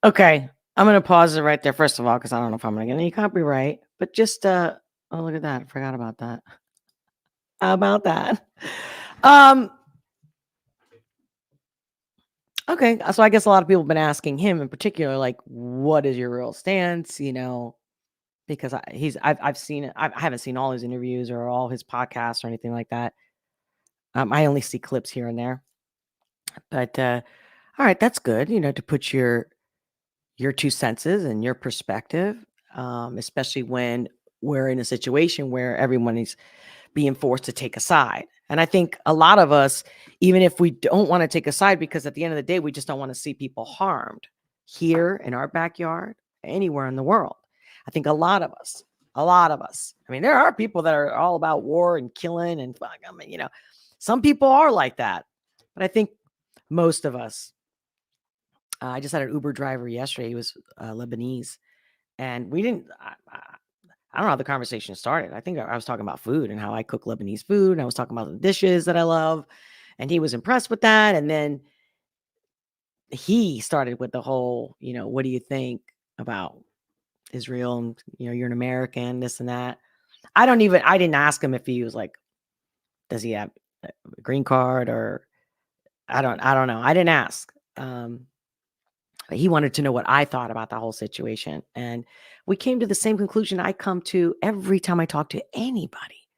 Okay, I'm going to pause it right there, first of all, because I don't know if I'm going to get any copyright, but just, oh, look at that. I forgot about that. How about that? Okay, so I guess a lot of people have been asking him in particular, like, what is your real stance? You know, because I've seen it. I haven't seen all his interviews or all his podcasts or anything like that. I only see clips here and there. But all right, that's good. You know, to put your 2 senses and your perspective, especially when we're in a situation where everyone is being forced to take a side. And I think a lot of us, even if we don't want to take a side, because at the end of the day, we just don't want to see people harmed here in our backyard, anywhere in the world. I think a lot of us, I mean, there are people that are all about war and killing and, I mean, you know, some people are like that. But I think most of us, I just had an Uber driver yesterday. He was Lebanese. And we didn't, I don't know how the conversation started. I think I was talking about food and how I cook Lebanese food. And I was talking about the dishes that I love. And he was impressed with that. And then he started with the whole, you know, what do you think about Israel? And, you know, you're an American, this and that. I didn't ask him if he was like, does he have a green card or I don't know. I didn't ask. He wanted to know what I thought about the whole situation. And we came to the same conclusion I come to every time I talk to anybody.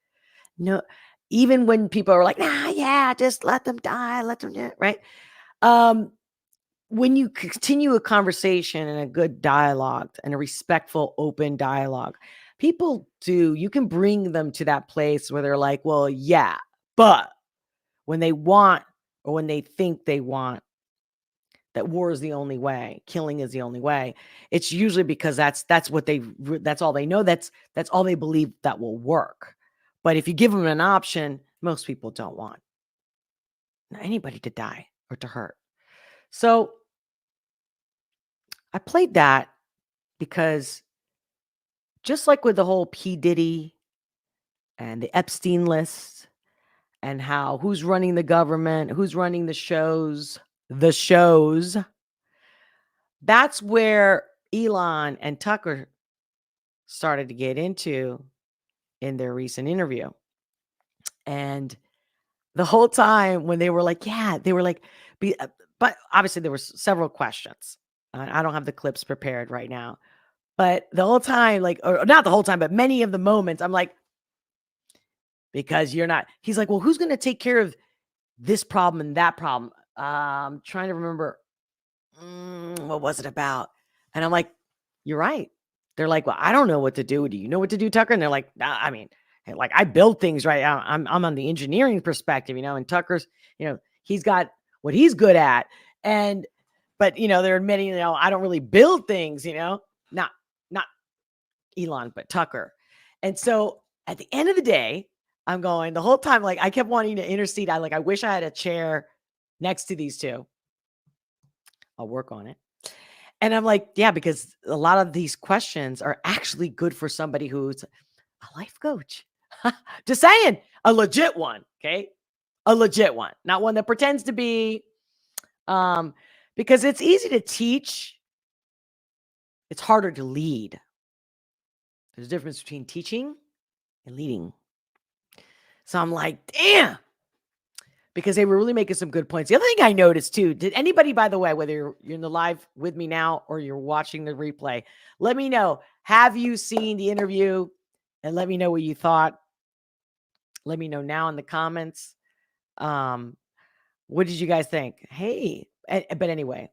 No, even when people are like, nah, yeah, just let them die, right? When you continue a conversation and a good dialogue and a respectful, open dialogue, you can bring them to that place where they're like, well, yeah, but when they want or when they think they want, that war is the only way, killing is the only way, it's usually because that's all they know. That's all they believe that will work. But if you give them an option, most people don't want anybody to die or to hurt. So I played that because just like with the whole P. Diddy and the Epstein list and how who's running the government, who's running the shows, that's where Elon and Tucker started to get into in their recent interview. And the whole time when they were like, but obviously there were several questions. I don't have the clips prepared right now, but the whole time, like, or not the whole time, but many of the moments, I'm like, because you're not, he's like, well, who's going to take care of this problem and that problem? I'm trying to remember, what was it about? And I'm like, you're right. They're like, well, I don't know what to do. Do you know what to do, Tucker? And they're like, nah, I mean, like I build things right now. I'm on the engineering perspective, you know, and Tucker's, you know, he's got what he's good at. But, you know, they're admitting, you know, I don't really build things, you know, not Elon, but Tucker. And so at the end of the day, I'm going the whole time, like I kept wanting to intercede. I wish I had a chair next to these two. I'll work on it. And I'm like, yeah, because a lot of these questions are actually good for somebody who's a life coach. Just saying, a legit one. Okay. A legit one, not one that pretends to be, because it's easy to teach. It's harder to lead. There's a difference between teaching and leading. So I'm like, damn, because they were really making some good points. The other thing I noticed too, did anybody, by the way, whether you're in the live with me now or you're watching the replay, let me know. Have you seen the interview? And let me know what you thought. Let me know now in the comments. What did you guys think? Hey, but anyway,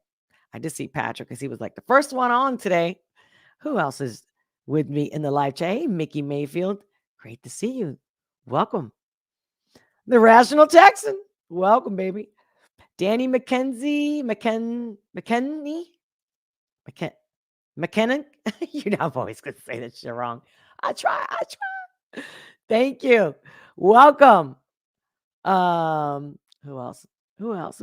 I did see Patrick because he was like the first one on today. Who else is with me in the live chat? Hey, Mickey Mayfield. Great to see you. Welcome. The Rational Texan. Welcome, baby. Danny McKenzie. McKenna. You know, I'm always going to say this shit wrong. I try. Thank you. Welcome. Who else? Oh,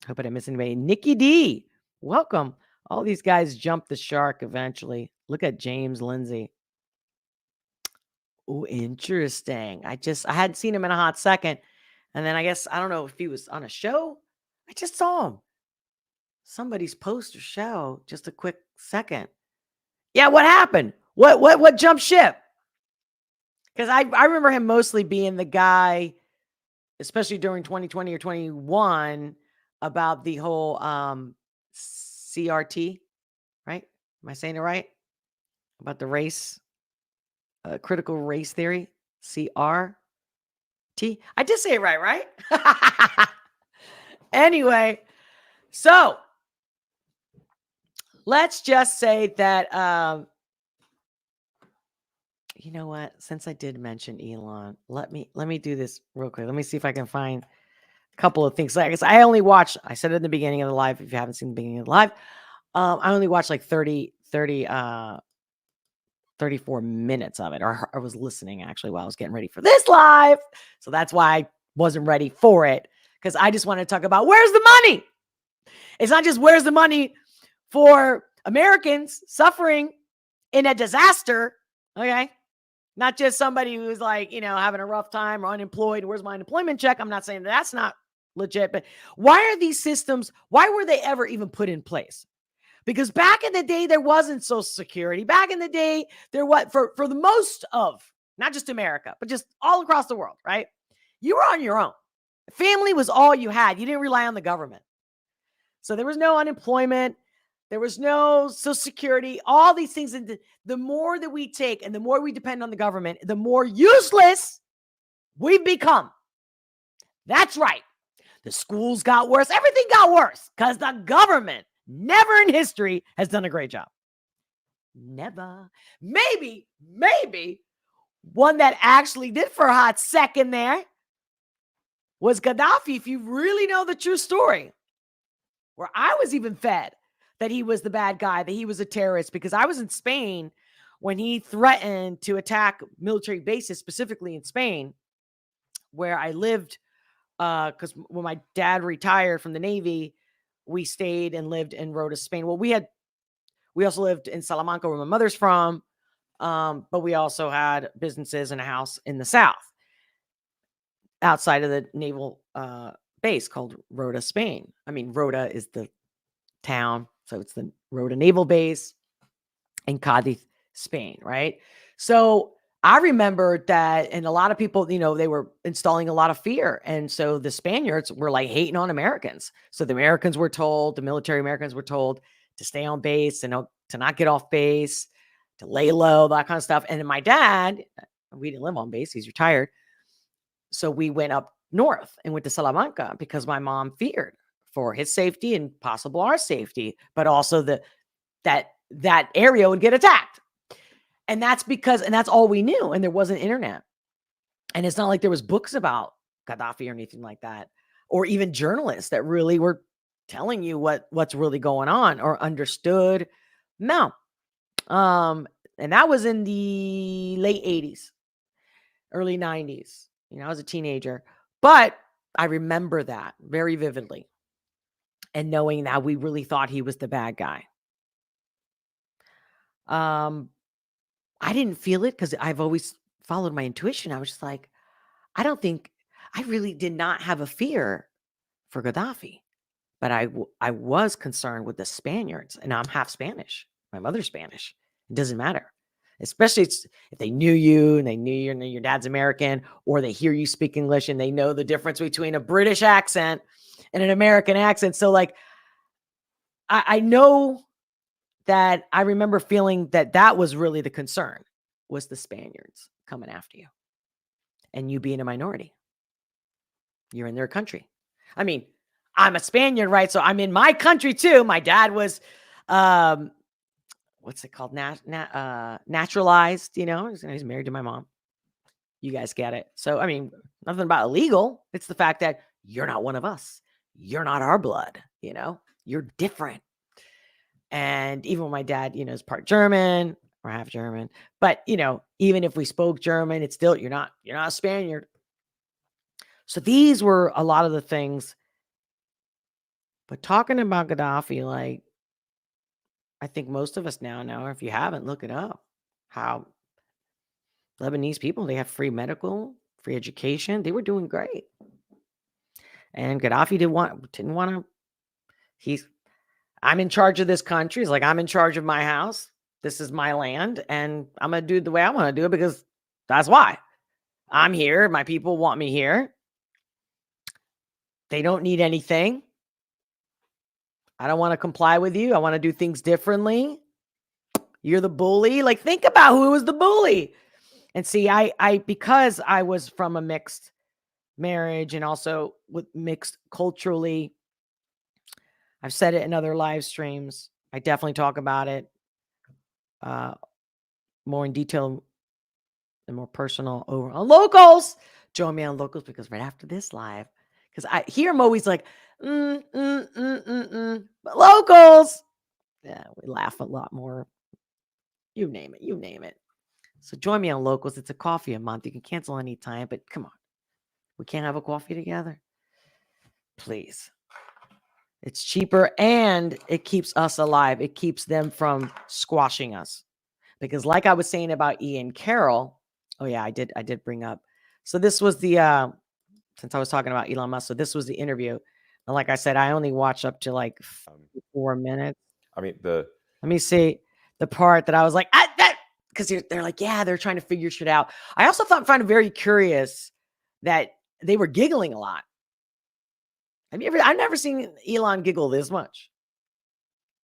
hope I didn't miss anybody. Nikki D. Welcome. All these guys jumped the shark eventually. Look at James Lindsay. Oh, interesting. I hadn't seen him in a hot second. And then I guess, I don't know if he was on a show. I just saw him. Somebody's post or show. Just a quick second. Yeah, what happened? What jumped ship? Because I remember him mostly being the guy, especially during 2020 or 21, about the whole CRT, right? Am I saying it right? About the race, critical race theory, CRT. I did say it right? Anyway, so let's just say that, you know what? Since I did mention Elon, let me do this real quick. Let me see if I can find a couple of things. Like I only watched, I said it in the beginning of the live. If you haven't seen the beginning of the live, I only watched like 34 minutes of it, or I was listening actually while I was getting ready for this live. So that's why I wasn't ready for it, because I just want to talk about where's the money. It's not just where's the money for Americans suffering in a disaster. Okay. Not just somebody who's like, having a rough time or unemployed. Where's my unemployment check? I'm not saying that's not legit, but why are these systems, why were they ever even put in place? Because back in the day, there wasn't Social Security. Back in the day, there was, for the most of, not just America, but just all across the world, right? You were on your own. Family was all you had. You didn't rely on the government. So there was no unemployment. There was no Social Security, all these things. And the more that we take and the more we depend on the government, the more useless we become. That's right. The schools got worse. Everything got worse because the government never in history has done a great job. Never. Maybe one that actually did for a hot second there was Gaddafi, if you really know the true story, where I was even fed that he was the bad guy, that he was a terrorist, because I was in Spain when he threatened to attack military bases, specifically in Spain, where I lived, because when my dad retired from the Navy, we stayed and lived in Rota, Spain. Well, we also lived in Salamanca, where my mother's from, but we also had businesses and a house in the south, outside of the naval base called Rota, Spain. I mean, Rota is the town, so it's the Rota Naval Base in Cadiz, Spain, right? So I remember that, and a lot of people, they were installing a lot of fear. And so the Spaniards were like hating on Americans. So the military Americans were told to stay on base and to not get off base, to lay low, that kind of stuff. And then my dad, we didn't live on base, he's retired. So we went up north and went to Salamanca because my mom feared for his safety and possible our safety, but also that area would get attacked. And that's all we knew. And there wasn't internet. And it's not like there was books about Gaddafi or anything like that, or even journalists that really were telling you what's really going on or understood. No. And that was in the late 80s, early 90s. I was a teenager, but I remember that very vividly. And knowing that we really thought he was the bad guy. I didn't feel it because I've always followed my intuition. I was just like, I really did not have a fear for Gaddafi, but I was concerned with the Spaniards, and I'm half Spanish. My mother's Spanish. It doesn't matter, especially if they knew you and they knew your dad's American, or they hear you speak English and they know the difference between a British accent and an American accent. So like, I know that I remember feeling that was really the concern, was the Spaniards coming after you and you being a minority. You're in their country. I mean, I'm a Spaniard, right? So I'm in my country too. My dad was, what's it called? Naturalized, he's married to my mom. You guys get it. So, I mean, nothing about illegal. It's the fact that you're not one of us. You're not our blood, you're different. And even when my dad, is part German or half German, but even if we spoke German, it's still, you're not a Spaniard. So these were a lot of the things. But talking about Gaddafi, like, I think most of us now know, or if you haven't, look it up, how Lebanese people, they have free medical, free education. They were doing great. And Gaddafi didn't want to, I'm in charge of this country. He's like, I'm in charge of my house. This is my land. And I'm going to do it the way I want to do it, because that's why I'm here. My people want me here. They don't need anything. I don't want to comply with you. I want to do things differently. You're the bully. Like, think about who was the bully. And see, I because I was from a mixed marriage and also with mixed culturally, I've said it in other live streams. I definitely talk about it more in detail and more personal over on Locals. Join me on Locals, because right after this live, because I hear him always like, but Locals. Yeah, we laugh a lot more. You name it. So join me on Locals. It's a coffee a month. You can cancel anytime, but come on. We can't have a coffee together? Please. It's cheaper and it keeps us alive. It keeps them from squashing us. Because like I was saying about Ian Carroll, oh yeah, I did bring up. So this was the, since I was talking about Elon Musk, so this was the interview. And like I said, I only watched up to like 4 minutes. I mean, let me see the part that I was like, because they're like, yeah, they're trying to figure shit out. I also found it very curious that they were giggling a lot. I've never seen Elon giggle this much.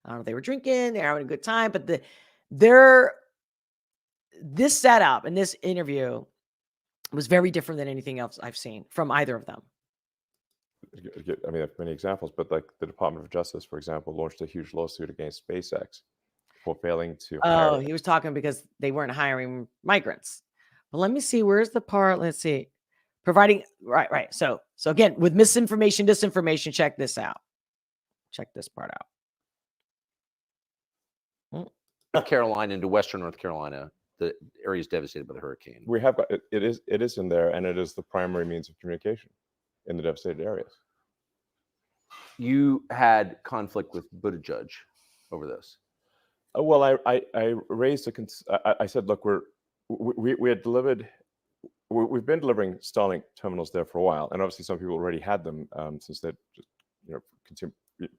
I don't know if they were drinking, they're having a good time, but this setup and this interview was very different than anything else I've seen from either of them. I mean, I have many examples, but like the Department of Justice, for example, launched a huge lawsuit against SpaceX for failing to hire. Oh, he was talking because they weren't hiring migrants. But let me see, where's the part? Let's see. Providing, right. So again, with misinformation, disinformation, check this out. Check this part out. North Carolina into Western North Carolina, the area is devastated by the hurricane. We have it is in there, and it is the primary means of communication in the devastated areas. You had conflict with Buttigieg over this. Well, I raised I said, look, we had delivered. We've been delivering Starlink terminals there for a while, and obviously some people already had them since they're just,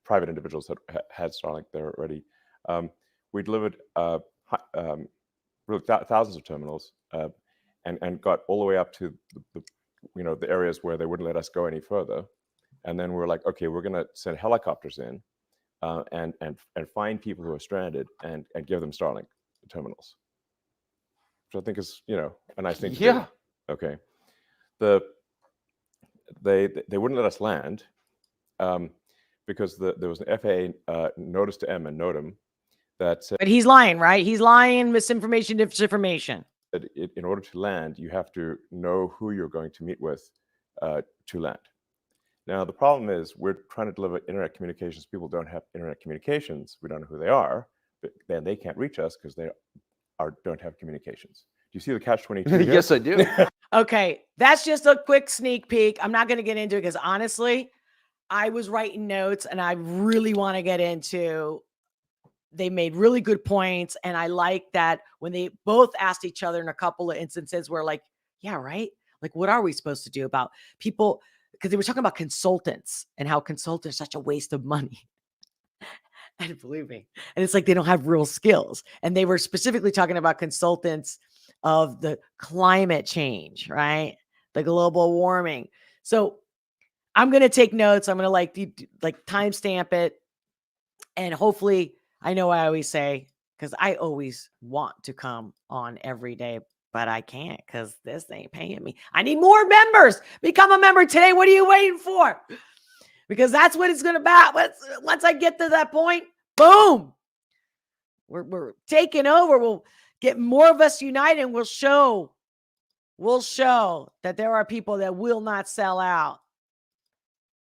private individuals had Starlink there already. We delivered really thousands of terminals and got all the way up to the areas where they wouldn't let us go any further. And then we're like, okay, we're going to send helicopters in and find people who are stranded and give them Starlink terminals, which I think is a nice thing to do. Okay. They wouldn't let us land because there was an FAA notice to M and NOTAM that said, but he's lying, right? He's lying, misinformation, disinformation. That in order to land, you have to know who you're going to meet with to land. Now, the problem is we're trying to deliver internet communications. People don't have internet communications. We don't know who they are. then they can't reach us because they don't have communications. Do you see the catch-22? Yes, I do. Okay, that's just a quick sneak peek. I'm not going to get into it because honestly, I was writing notes and I really want to get into. They made really good points, and I like that when they both asked each other in a couple of instances where, like, yeah, right? Like, what are we supposed to do about people? Because they were talking about consultants and how consultants are such a waste of money. And believe me, and it's like they don't have real skills. And they were specifically talking about consultants of the climate change, right? The global warming. So I'm going to take notes. I'm going to like timestamp it. And hopefully, I know I always say, because I always want to come on every day, but I can't because this ain't paying me. I need more members. Become a member today. What are you waiting for? Because that's what it's going to be. Once I get to that point, boom, we're taking over. We'll get more of us united, and we'll show that there are people that will not sell out,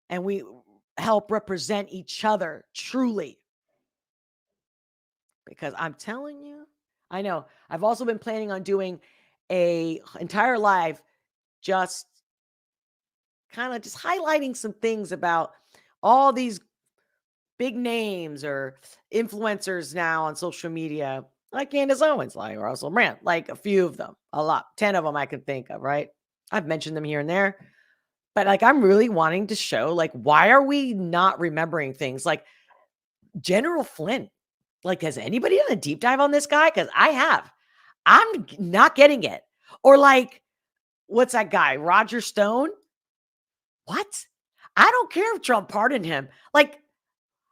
and we help represent each other truly. Because I'm telling you, I know I've also been planning on doing a entire live, just kind of just highlighting some things about all these big names or influencers now on social media, like Candace Owens, like Russell Brand, like a few of them, a lot, 10 of them I can think of, right? I've mentioned them here and there, but like, I'm really wanting to show, like, why are we not remembering things like General Flynn? Like, has anybody done a deep dive on this guy? Because I have. I'm not getting it. Or like, what's that guy? Roger Stone? What? I don't care if Trump pardoned him. Like,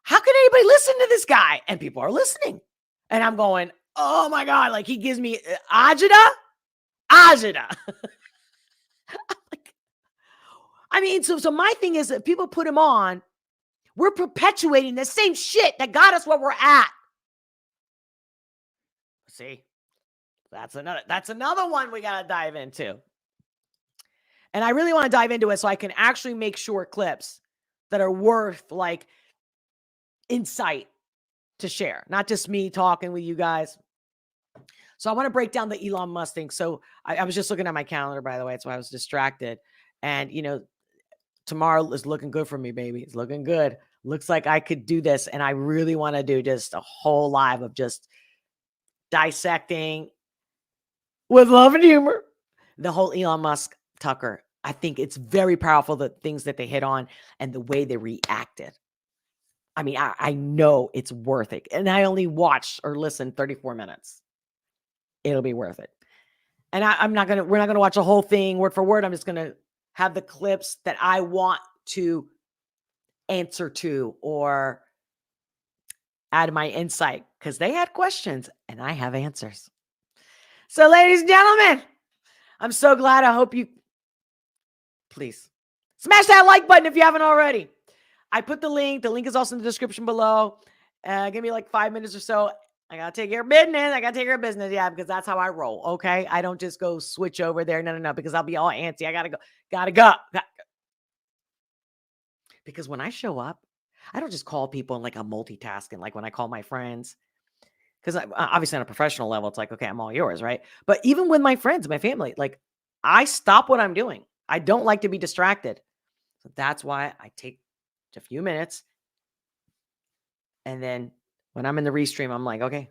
how can anybody listen to this guy? And people are listening. And I'm going, oh my God, like he gives me agita. I mean, so my thing is that people put him on, we're perpetuating the same shit that got us where we're at. See, that's another one we got to dive into. And I really want to dive into it so I can actually make short clips that are worth like insight to share, not just me talking with you guys. So I want to break down the Elon Musk thing. So I was just looking at my calendar, by the way. That's why I was distracted. And, you know, tomorrow is looking good for me, baby. It's looking good. Looks like I could do this. And I really want to do just a whole live of just dissecting with love and humor the whole Elon Musk Tucker. I think it's very powerful, the things that they hit on and the way they reacted. I mean, I know it's worth it. And I only watched or listened 34 minutes. It'll be worth it. And we're not going to watch the whole thing word for word. I'm just going to have the clips that I want to answer to or add my insight, because they had questions and I have answers. So, ladies and gentlemen, I'm so glad. I hope you please smash that like button if you haven't already. I put the link. The link is also in the description below. Give me like 5 minutes or so. I got to take care of business. Yeah, because that's how I roll. Okay. I don't just go switch over there. No, because I'll be all antsy. I gotta go. Because when I show up, I don't just call people and like I'm multitasking. Like when I call my friends, because obviously on a professional level, it's like, okay, I'm all yours. Right. But even with my friends, my family, like I stop what I'm doing. I don't like to be distracted. So that's why I take a few minutes. And then when I'm in the ReeeEEEStream, I'm like, okay,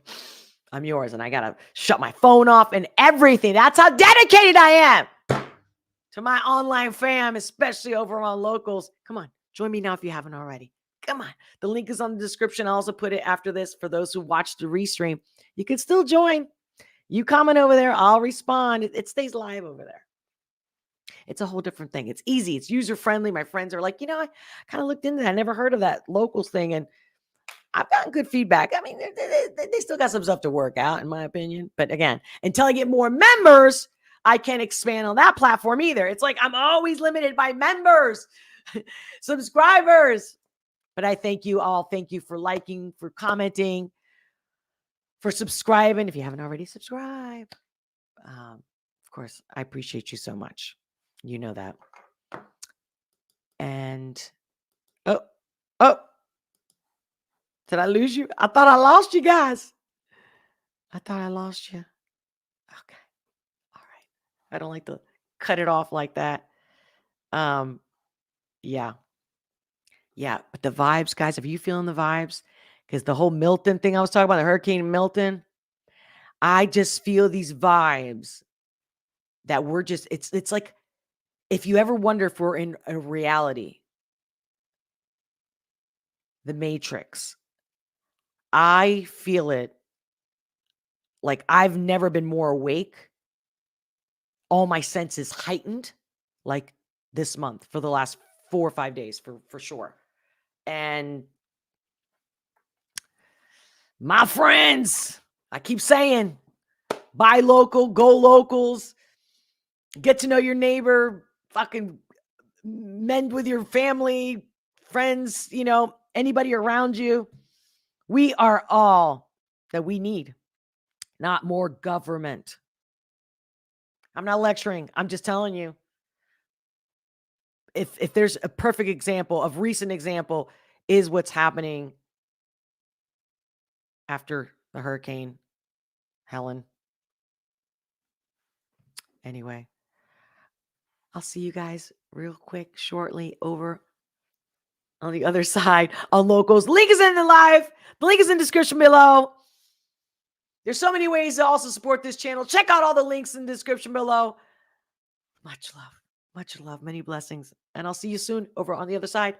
I'm yours. And I got to shut my phone off and everything. That's how dedicated I am to my online fam, especially over on Locals. Come on, join me now if you haven't already. Come on. The link is on the description. I'll also put it after this for those who watch the ReeeEEEStream. You can still join. You comment over there. I'll respond. It stays live over there. It's a whole different thing. It's easy. It's user-friendly. My friends are like, I kind of looked into that. I never heard of that Locals thing. And I've gotten good feedback. I mean, they still got some stuff to work out, in my opinion. But again, until I get more members, I can't expand on that platform either. It's like I'm always limited by members, subscribers. But I thank you all. Thank you for liking, for commenting, for subscribing. If you haven't already subscribed, of course, I appreciate you so much. You know that. And, oh, did I lose you? I thought I lost you guys. I thought I lost you. Okay. All right. I don't like to cut it off like that. Yeah. Yeah. But the vibes, guys, are you feeling the vibes? Because the whole Milton thing I was talking about, the Hurricane Milton, I just feel these vibes that we're just, it's like, if you ever wonder if we're in a reality, the Matrix, I feel it like I've never been more awake. All my senses heightened like this month for the last 4 or 5 days for sure. And my friends, I keep saying, buy local, go locals, get to know your neighbor, fucking mend with your family, friends, anybody around you. We are all that we need, not more government. I'm not lecturing. I'm just telling you. If there's a perfect example, of recent example, is what's happening after the hurricane, Helene. Anyway, I'll see you guys real quick shortly over on the other side on locals. Link is in the live. The link is in the description below. There's so many ways to also support this channel. Check out all the links in the description below. Much love, many blessings. And I'll see you soon over on the other side.